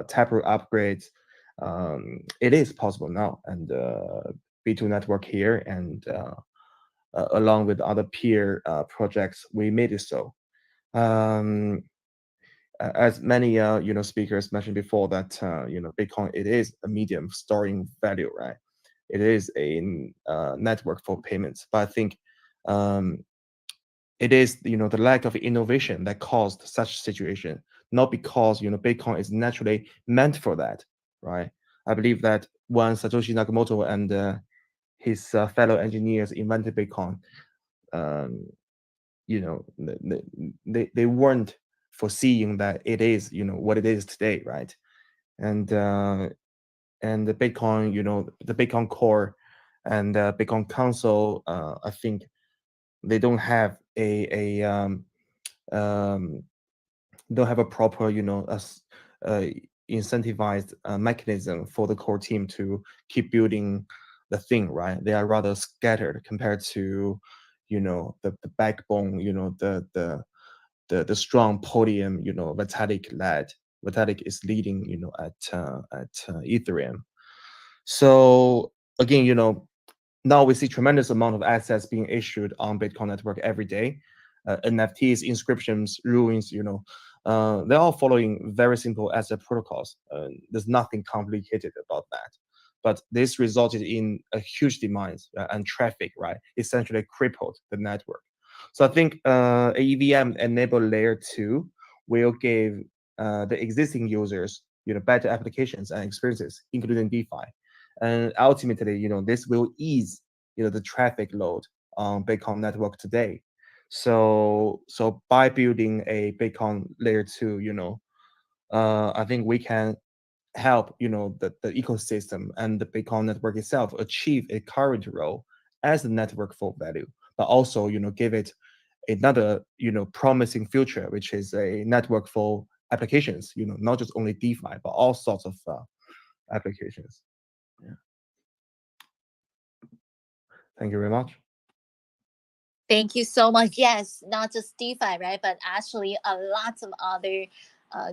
Taproot upgrades, it is possible now. And B2 network here, and along with other peer projects, we made it so. As many speakers mentioned before, that Bitcoin, it is a medium storing value, right? It is a network for payments, but I think it is the lack of innovation that caused such situation, not because Bitcoin is naturally meant for that, right? I believe that when Satoshi Nakamoto and his fellow engineers invented Bitcoin, they weren't foreseeing that it is what it is today, right? And the Bitcoin, the Bitcoin core and Bitcoin Council, I think they don't have don't have a proper incentivized mechanism for the core team to keep building the thing, right? They are rather scattered compared to the backbone, the strong podium, Vitalik led. Vitalik is leading, at Ethereum. So again, now we see tremendous amount of assets being issued on Bitcoin network every day. NFTs, inscriptions, ruins, they're all following very simple asset protocols. There's nothing complicated about that. But this resulted in a huge demand and traffic, right? Essentially crippled the network. So I think EVM enabled layer 2 will give the existing users better applications and experiences, including DeFi. And ultimately, this will ease the traffic load on Bitcoin network today. So by building a Bitcoin layer 2, I think we can help the ecosystem and the Bitcoin network itself achieve a current role as a network for value, but also give it another promising future, which is a network for applications, not just only DeFi, but all sorts of applications. Yeah. Thank you very much. Thank you so much. Yes, not just DeFi, right? But actually a lot of other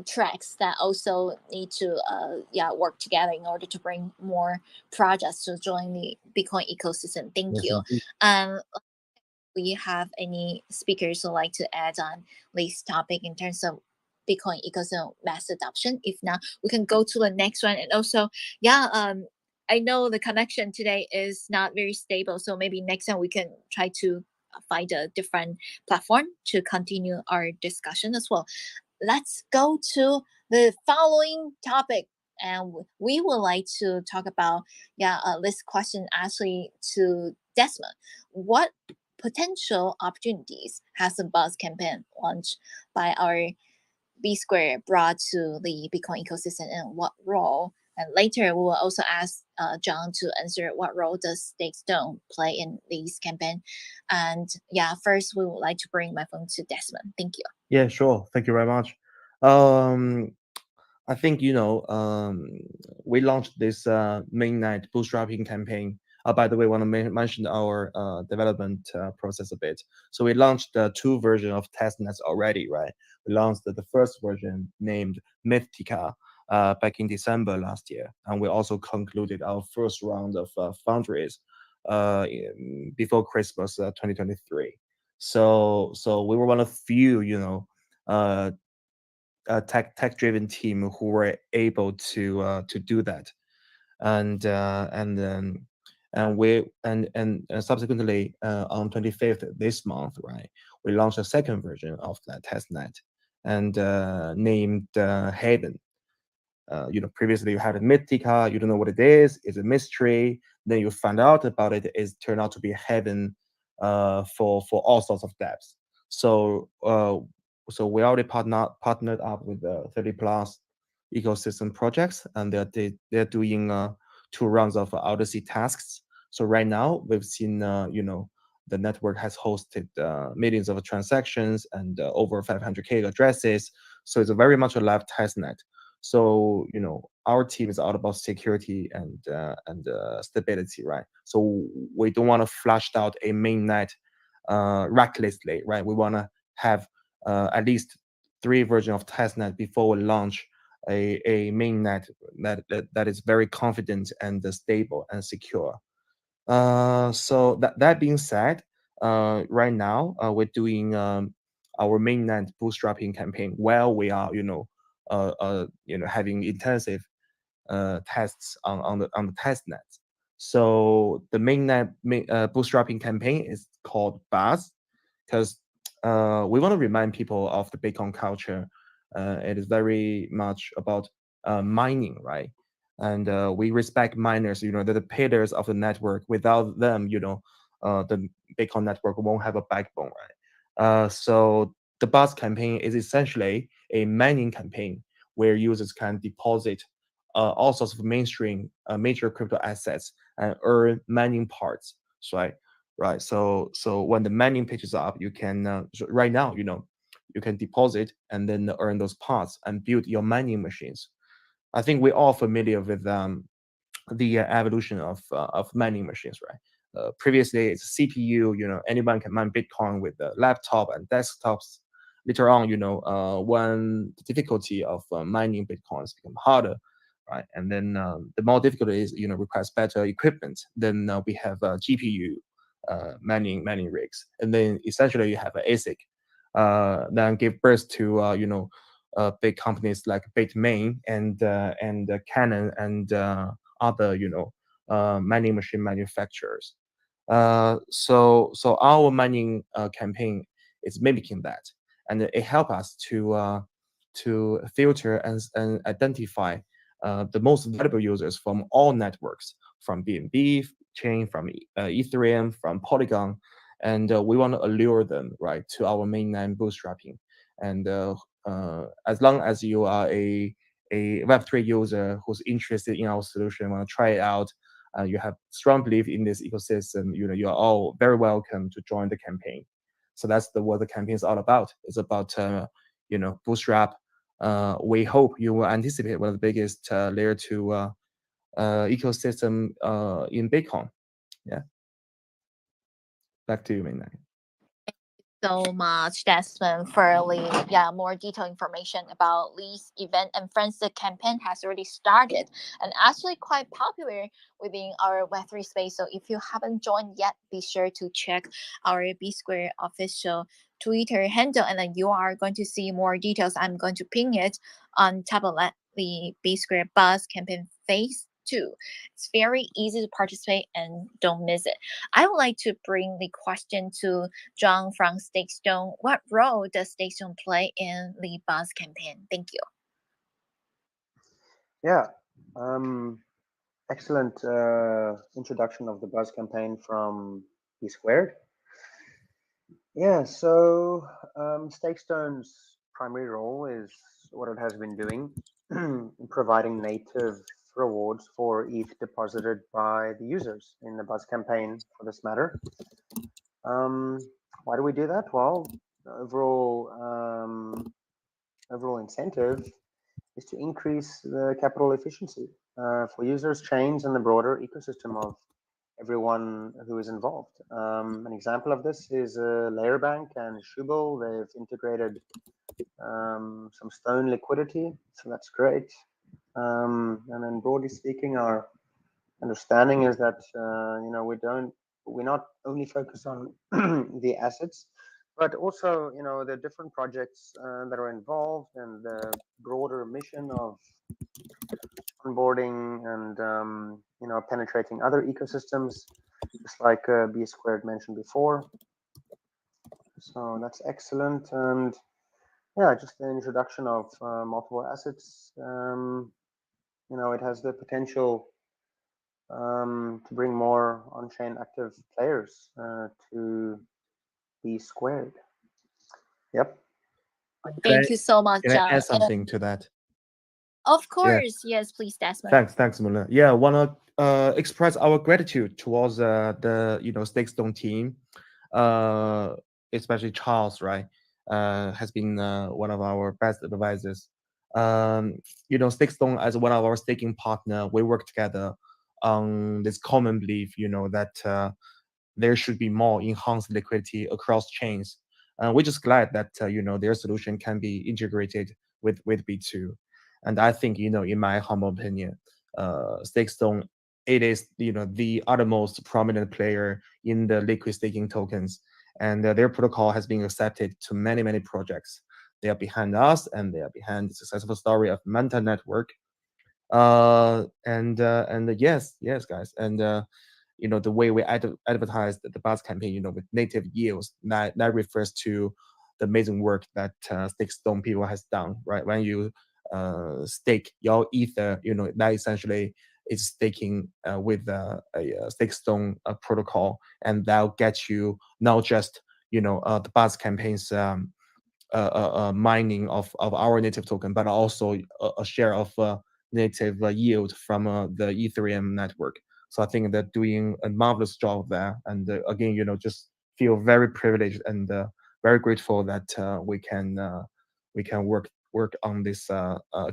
tracks that also need to work together in order to bring more projects to join the Bitcoin ecosystem. Thank Yes, you. indeed. We have any speakers who like to add on this topic in terms of Bitcoin ecosystem mass adoption? If not, we can go to the next one. And also, I know the connection today is not very stable, so maybe next time we can try to find a different platform to continue our discussion as well. Let's go to the following topic, and we would like to talk about this question actually to Desmond. What potential opportunities has the buzz campaign launched by our B Square brought to the Bitcoin ecosystem, and what role? And later we will also ask John to answer what role does Stakestone play in this campaign. And first we would like to bring my phone to Desmond. Thank you. Yeah, sure. Thank you very much. I think we launched this mainnet bootstrapping campaign. By the way, I want to mention our development process a bit. So we launched 2 versions of testnets already, right? We launched the first version named Mythica back in December last year, and we also concluded our first round of fundraise before Christmas 2023. So we were one of few, tech-driven team who were able to do that. and then and subsequently on 25th this month, right, we launched a second version of that testnet and named Haven. Previously you had a Mythica, you don't know what it is, it's a mystery. Then you find out about it, it turned out to be Heaven for all sorts of dApps. So so we already partnered up with 30 plus ecosystem projects, and they're doing 2 rounds of Odyssey tasks. So right now we've seen the network has hosted millions of transactions and over 500K addresses. So it's very much a live testnet. So our team is all about security and stability, right? So we don't want to flush out a mainnet recklessly, right? We want to have at least 3 versions of testnet before we launch a mainnet that is very confident and stable and secure. So that being said, right now we're doing our mainnet bootstrapping campaign while we are having intensive tests on the testnet. So the mainnet bootstrapping campaign is called Buzz, because we want to remind people of the Bitcoin culture. It is very much about mining, right? And we respect miners. They're the pillars of the network. Without them, the Bitcoin network won't have a backbone, right? So the Buzz campaign is essentially a mining campaign where users can deposit all sorts of mainstream major crypto assets and earn mining parts, right? Right. So when the mining pitches up, you can right now, you can deposit and then earn those parts and build your mining machines. I think we're all familiar with the evolution of mining machines, right? Previously, it's a CPU. Anyone can mine Bitcoin with a laptop and desktops. Later on, when the difficulty of mining Bitcoins become harder, right? And then the more difficult it is, requires better equipment. Then we have GPU mining rigs, and then essentially you have an ASIC. Then give birth to big companies like Bitmain and Canon and other mining machine manufacturers. So our mining campaign is mimicking that, and it helps us to filter and identify the most valuable users from all networks, from BNB chain, from Ethereum, from Polygon, and we want to allure them right to our mainnet bootstrapping. And as long as you are a Web3 user who's interested in our solution, want to try it out, you have strong belief in this ecosystem, you are all very welcome to join the campaign. So that's what the campaign is all about. It's about bootstrap. We hope you will anticipate one of the biggest layer 2 ecosystem in Bitcoin. Yeah. Back to you, Mainnet. So much, Desmond, for more detailed information about this event. And friends, the campaign has already started and actually quite popular within our Web3 space. So if you haven't joined yet, be sure to check our B Square official Twitter handle, and then you are going to see more details. I'm going to ping it on top of the B Square Buzz campaign phase 2. It's very easy to participate, and don't miss it. I would like to bring the question to John from Stakestone. What role does Stakestone play in the Buzz campaign? Thank you. Yeah, excellent introduction of the Buzz campaign from B Squared. Yeah, so Stakestone's primary role is what it has been doing, providing native rewards for ETH deposited by the users in the Buzz campaign, for this matter. Why do we do that? Well, the overall incentive is to increase the capital efficiency for users, chains, and the broader ecosystem of everyone who is involved. An example of this is Layerbank and Shubal. They've integrated some stone liquidity, so that's great. And then broadly speaking, our understanding is that we're not only focused on the assets, but also, you know, the different projects that are involved and the broader mission of onboarding and you know, penetrating other ecosystems, just like B Squared mentioned before. So that's excellent. And yeah, just the introduction of multiple assets. You know, it has the potential to bring more on-chain active players to B Squared. Yep. Thank you so much, Can I John. add something to that? Of course, yes, please, Desmond. Thanks, Mona. Yeah, wanna express our gratitude towards the Stakestone team, especially Charles, right? Has been one of our best advisors. Stakestone as one of our staking partner, we work together on this common belief, that there should be more enhanced liquidity across chains. We're just glad that their solution can be integrated with B2. And I think, in my humble opinion, Stakestone, it is the uttermost prominent player in the liquid staking tokens, and their protocol has been accepted to many projects. They are behind us, and they are behind the successful story of Manta Network. And yes, guys, and the way we advertise the Buzz campaign, with native yields, that refers to the amazing work that Stakestone people has done, right? When you stake your ether, that essentially is staking with a Stakestone protocol, and that'll get you not just the Buzz campaigns mining of our native token, but also a share of native yield from the Ethereum network. So I think they're doing a marvelous job there. And again, just feel very privileged and very grateful that we can work on this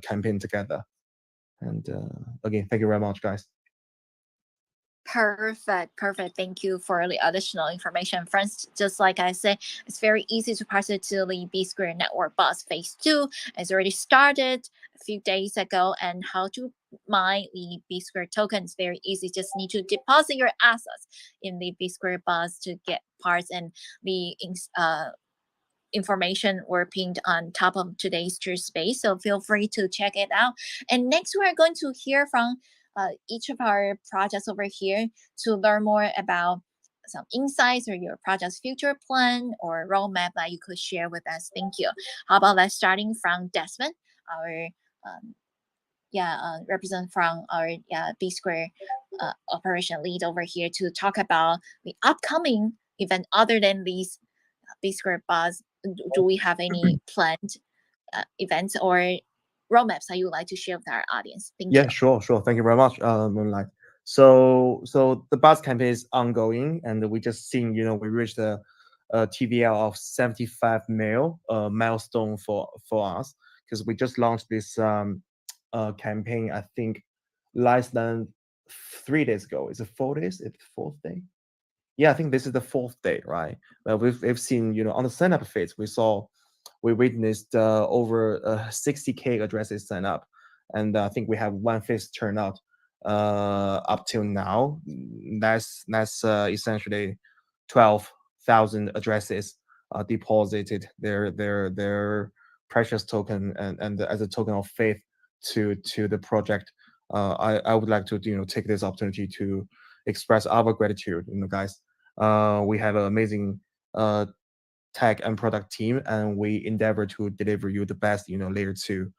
campaign together. And again, thank you very much, guys. Perfect. Thank you for the additional information. Friends, just like I said, it's very easy to pass it to the B Square Network Buzz Phase 2. It's already started a few days ago, and how to mine the B Square token is very easy. Just need to deposit your assets in the B Square Buzz to get parts, and the information were pinned on top of today's True Space, so feel free to check it out. And next, we're going to hear from each of our projects over here to learn more about some insights or your project's future plan or roadmap that you could share with us. Thank you. How about that, starting from Desmond, our represent from our B Square operation lead over here, to talk about the upcoming event other than these B Square Buzz. Do we have any planned events or roadmaps that you would like to share with our audience? Thank you. Yeah, sure. Thank you very much, Moonlight. So the Buzz campaign is ongoing, and we just seen, we reached a TVL of 75 mil milestone for us, because we just launched this campaign, I think, less than 3 days ago. Is it 4 days? It's the 4th day. Yeah, I think this is the 4th day, right? We've seen, on the sign up phase, we witnessed over 60K addresses sign up, and I think we have 1/5 turnout up till now. That's essentially 12,000 addresses deposited their precious token and as a token of faith to the project. I would like to take this opportunity to express our gratitude, guys. We have an amazing tech and product team, and we endeavor to deliver you the best layer 2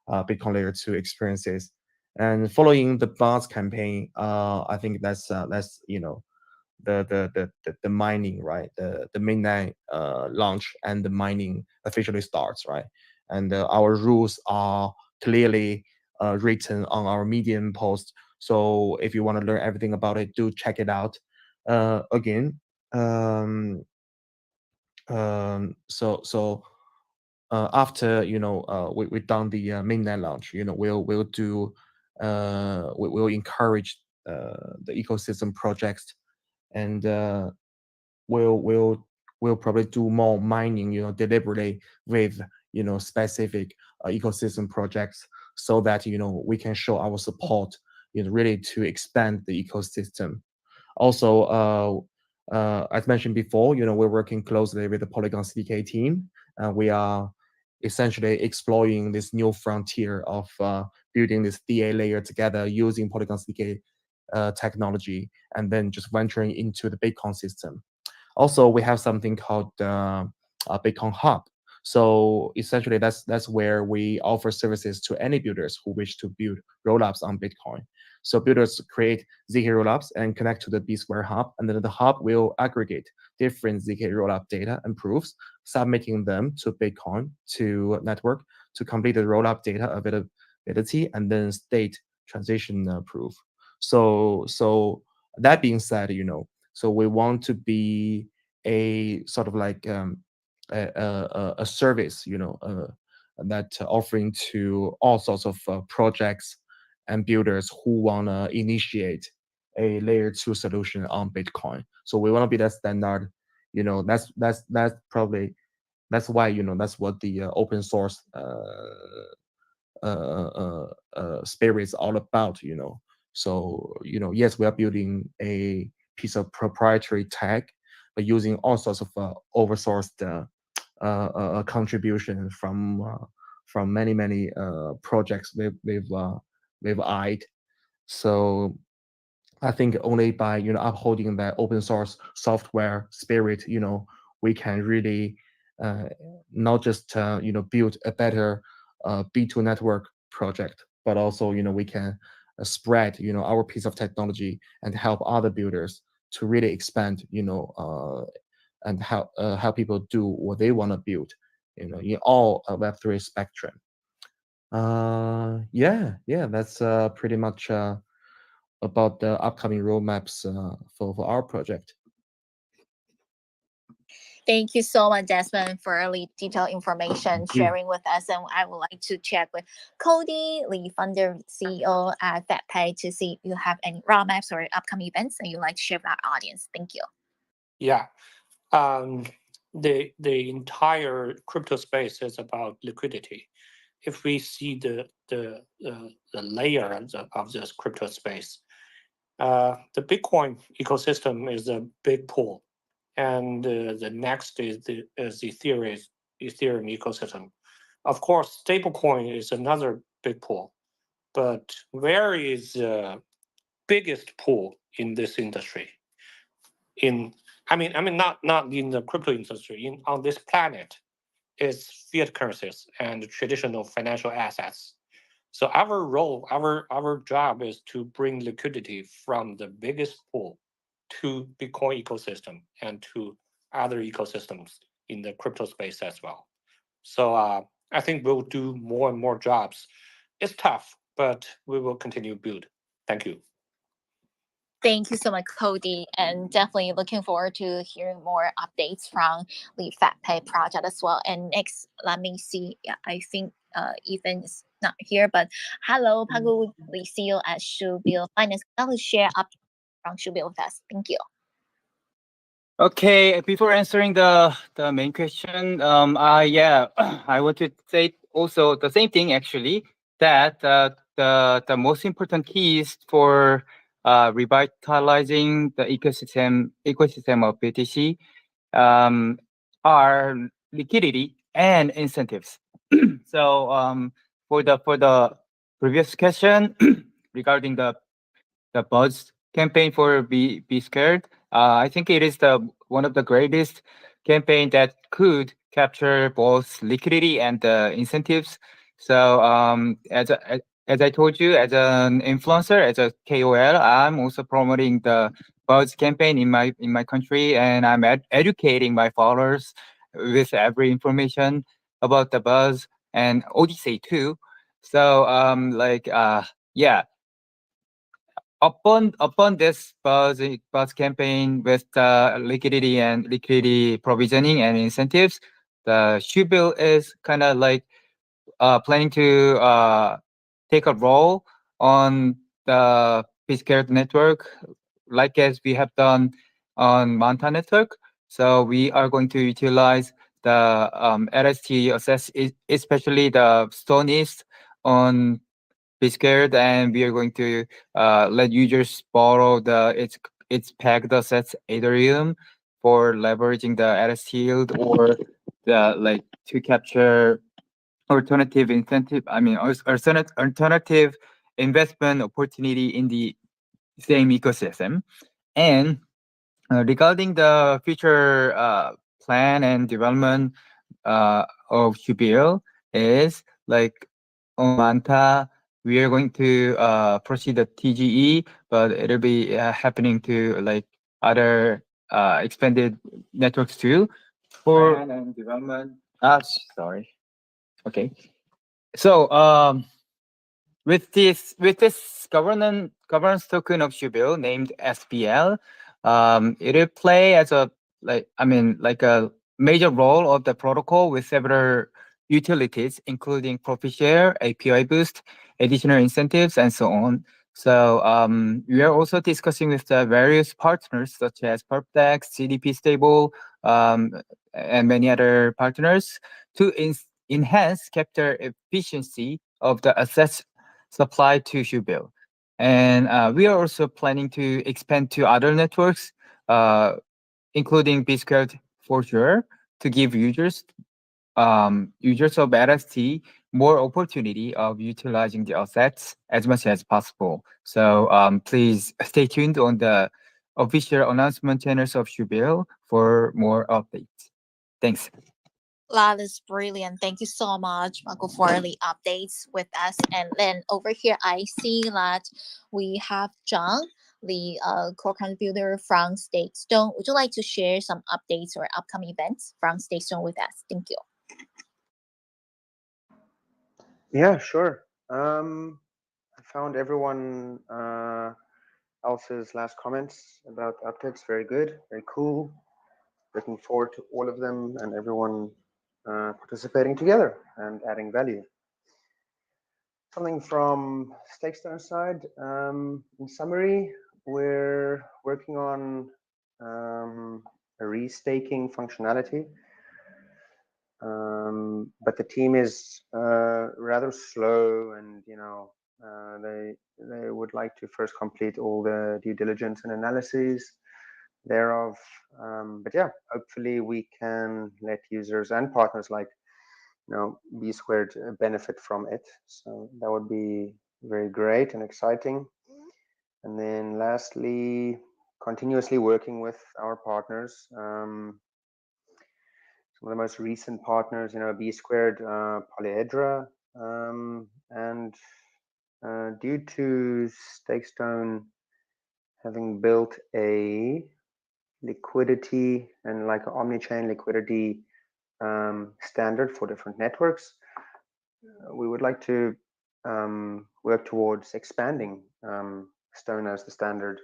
Bitcoin layer 2 experiences. And following the Buzz campaign, I think that's the mining, right? The mainnet launch and the mining officially starts, right? And our rules are clearly written on our Medium post. So if you want to learn everything about it, do check it out. Again, after we've done the mainnet launch, we'll encourage the ecosystem projects, and we'll probably do more mining deliberately with specific ecosystem projects, so that we can show our support really to expand the ecosystem. Also, As mentioned before, we're working closely with the Polygon CDK team. We are essentially exploring this new frontier of building this DA layer together using Polygon CDK technology, and then just venturing into the Bitcoin system. Also, we have something called Bitcoin Hub. So essentially, that's where we offer services to any builders who wish to build rollups on Bitcoin. So builders create ZK rollups and connect to the B-Square Hub, and then the hub will aggregate different ZK rollup data and proofs, submitting them to Bitcoin to network to complete the rollup data availability and then state transition proof. So that being said, so we want to be a sort of like a service, that offering to all sorts of projects and builders who want to initiate a layer 2 solution on Bitcoin. So we want to be that standard. That's probably that's why that's what the open source spirit is all about. So yes, we are building a piece of proprietary tech, but using all sorts of oversourced contribution from many projects we've eyed. So I think only by upholding that open source software spirit, we can really not just build a better B2 network project, but also we can spread our piece of technology and help other builders to really expand and help people do what they want to build in all Web3 spectrum. Yeah, that's pretty much about the upcoming roadmaps for our project. Thank you so much, Desmond, for early detailed information you. sharing with us. And I would like to check with Cody, the founder CEO at FatPay, to see if you have any roadmaps or upcoming events that you'd like to share with our audience. Thank you. Yeah. The entire crypto space is about liquidity. If we see the layer of this crypto space, the Bitcoin ecosystem is a big pool, and the next is the Ethereum ecosystem. Of course, stablecoin is another big pool, but where is the biggest pool in this industry? I mean, not in the crypto industry. On this planet, is fiat currencies and traditional financial assets. So our role, our job is to bring liquidity from the biggest pool to Bitcoin ecosystem and to other ecosystems in the crypto space as well. So I think we'll do more and more jobs. It's tough, but we will continue to build. Thank you. Thank you so much, Cody, and definitely looking forward to hearing more updates from the FatPay project as well. And next, let me see. Yeah, I think Ethan is not here, but hello, Pagu, the CEO at Shubil Finance. I'll share updates from Shubil with us. Thank you. Okay, before answering the main question, yeah, I want to say also the same thing actually, that the most important keys for revitalizing the ecosystem of BTC are liquidity and incentives. So for the previous question regarding the buzz campaign for Be Scared, I think it is one of the greatest campaign that could capture both liquidity and incentives. So as I told you, as an influencer, as a KOL, I'm also promoting the buzz campaign in my country, and I'm educating my followers with every information about the buzz and Odyssey too. So yeah, upon this buzz campaign with liquidity provisioning and incentives, the Shubil is kind of like planning to take a role on the Biscayne network, like as we have done on Manta network. So we are going to utilize the LST assess, especially the Stone East on Biscayne, and we are going to let users borrow its pegged assets Ethereum for leveraging the LST yield or the like to capture alternative incentive. I mean, alternative investment opportunity in the same ecosystem. And regarding the future plan and development of Jubil is like on Manta, we are going to proceed the TGE, but it'll be happening to like other expanded networks too for plan and development. Sorry. Okay. So with this governance token of Jubil named SBL, it'll play as a like a major role of the protocol with several utilities, including profit share, API boost, additional incentives, and so on. So we are also discussing with the various partners such as PerpDex, CDP Stable, and many other partners to enhance capital efficiency of the assets supplied to Jubil. And we are also planning to expand to other networks, including B squared for sure, to give users of LST more opportunity of utilizing the assets as much as possible. So please stay tuned on the official announcement channels of Jubil for more updates. Thanks. That is brilliant. Thank you so much, Marco, for the updates with us. And then over here, I see that we have John, the core contributor from Stakestone. Would you like to share some updates or upcoming events from Stakestone with us? Thank you. Yeah, sure. I found everyone else's last comments about the updates very good, very cool. Looking forward to all of them and everyone participating together and adding value. Something from Stakestone side. In summary, we're working on a restaking functionality, but the team is rather slow, and they would like to first complete all the due diligence and analyses thereof. But yeah, hopefully we can let users and partners like B squared benefit from it. So that would be very great and exciting. And then lastly, continuously working with our partners. Some of the most recent partners, B squared, Polyhedra, and due to Stakestone having built a liquidity and like an omni-chain liquidity standard for different networks, we would like to work towards expanding Stone as the standard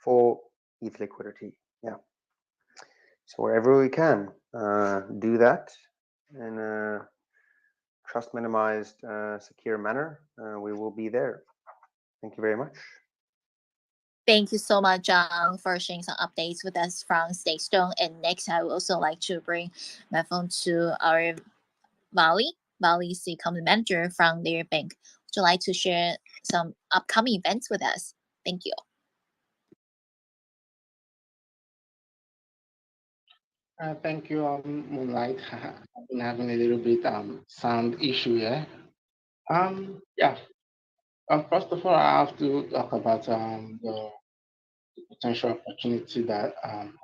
for ETH liquidity. Yeah. So wherever we can do that in a trust minimized, secure manner, we will be there. Thank you very much. Thank you so much, John, for sharing some updates with us from Stakestone. And next, I would also like to bring my phone to our Vali. Vali is the company manager from their bank. Would you like to share some upcoming events with us? Thank you. Thank you, Moonlight. I've been having a little bit sound issue here. Yeah. First of all, I have to talk about the potential opportunity that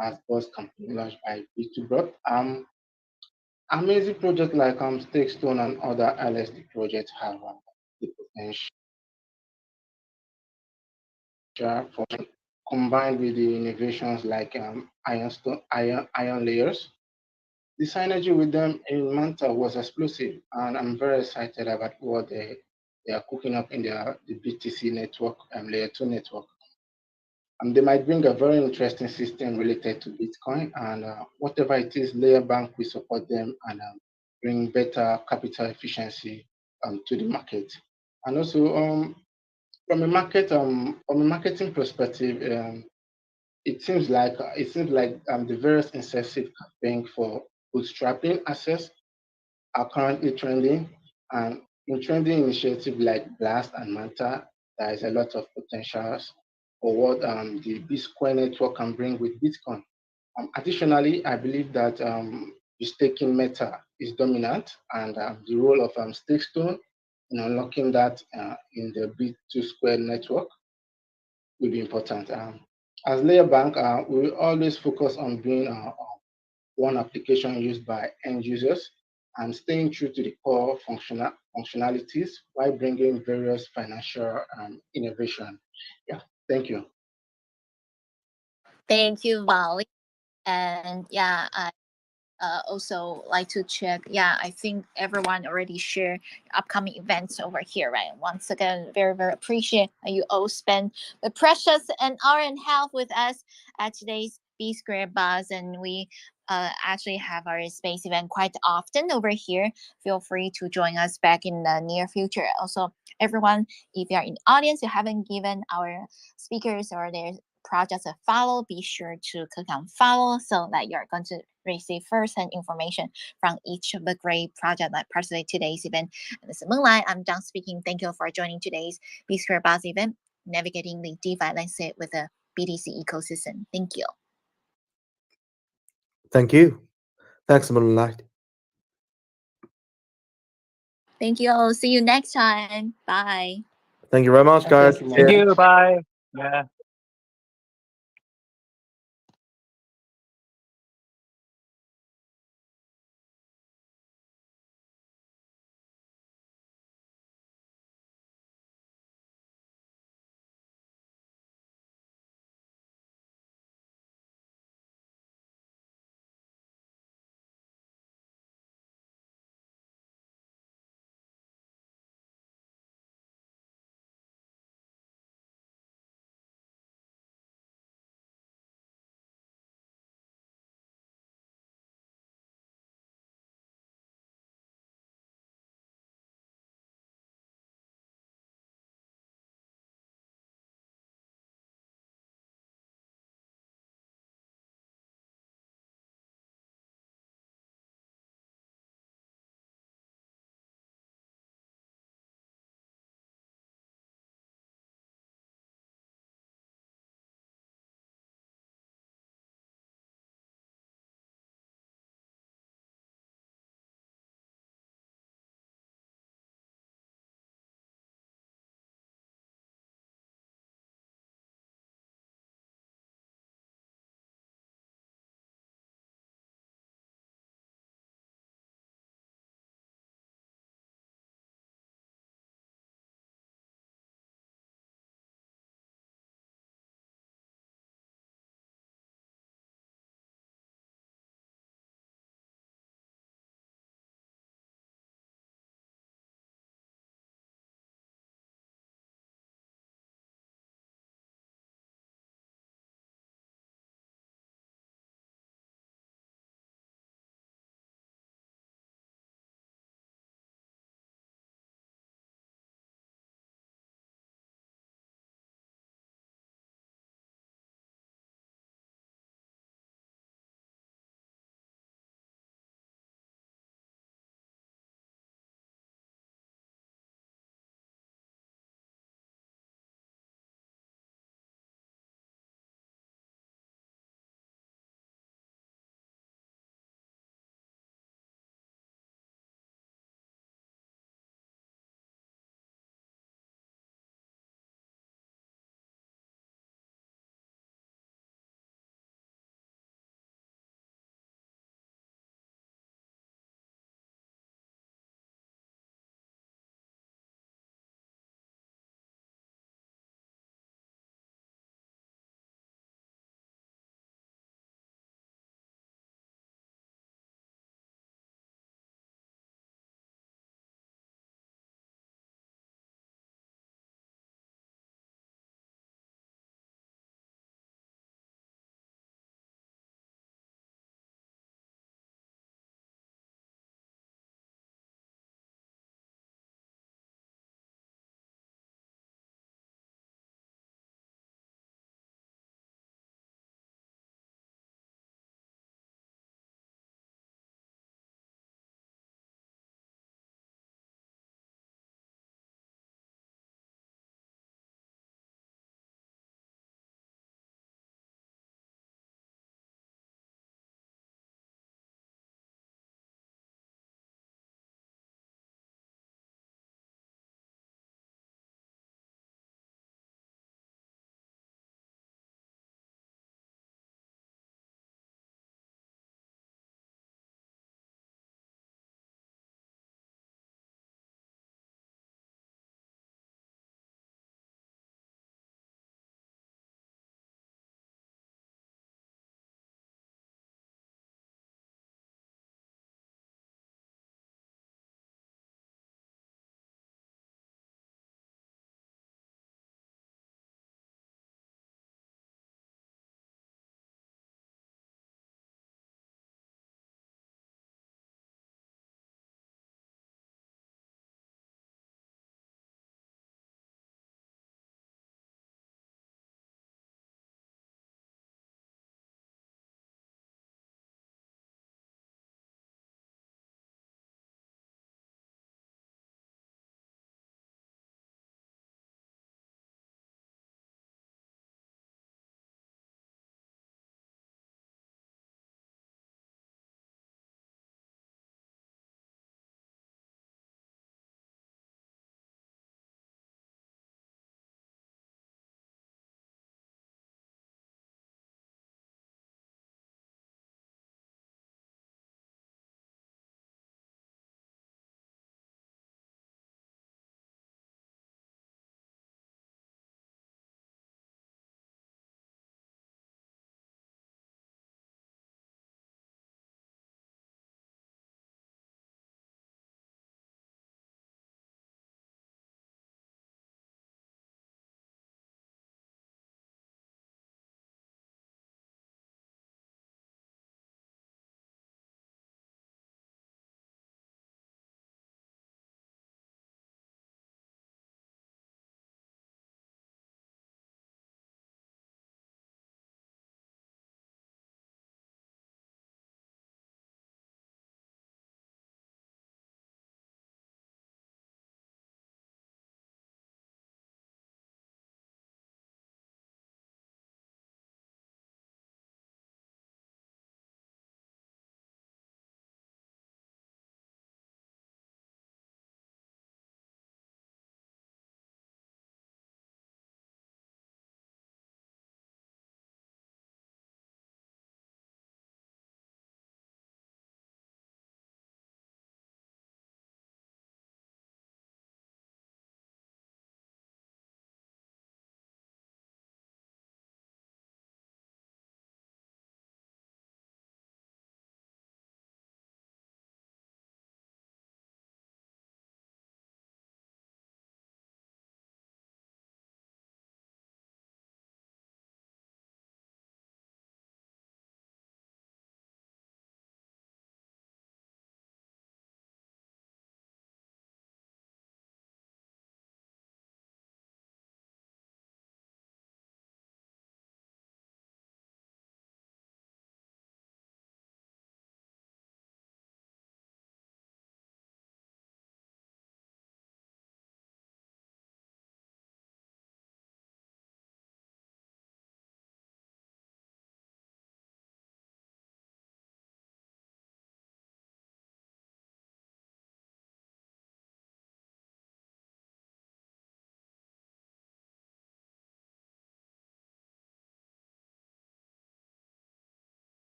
has Boss company launched by B2Bot. Amazing projects like Stakestone and other LSD projects have the potential for combined with the innovations like ion layers. The synergy with them in Manta was explosive, and I'm very excited about what they are cooking up in the BTC network, layer 2 network. And they might bring a very interesting system related to Bitcoin, and whatever it is, Layer Bank will support them and bring better capital efficiency to the market. And also, from a marketing perspective, it seems like the various incentive campaign for bootstrapping assets are currently trending, and in trending initiatives like Blast and Manta, there is a lot of potentials or what the B-Square network can bring with Bitcoin. Additionally, I believe that the staking meta is dominant, and the role of Stakestone in unlocking that in the B2Square network will be important. As Layer Bank, we will always focus on being one application used by end users and staying true to the core functionalities while bringing various financial innovation. Yeah, thank you. Thank you, Wally. And yeah, I also like to check. Yeah, I think everyone already shared upcoming events over here, right? Once again, very, very appreciate you all spend the precious an hour and a half with us at today's B Square Buzz. And we actually have our space event quite often over here. Feel free to join us back in the near future. Also, everyone, if you are in the audience, you haven't given our speakers or their projects a follow, be sure to click on follow so that you're going to receive first-hand information from each of the great projects that participate today's event. And this is Moonlight. I'm John speaking. Thank you for joining today's B Square Buzz event, navigating the DeFi landscape with the BTC ecosystem. Thank you. Thank you. Thanks, Moonlight. Thank you all. See you next time. Bye. Thank you very much, guys. Thank you, Thank you. Bye. Yeah.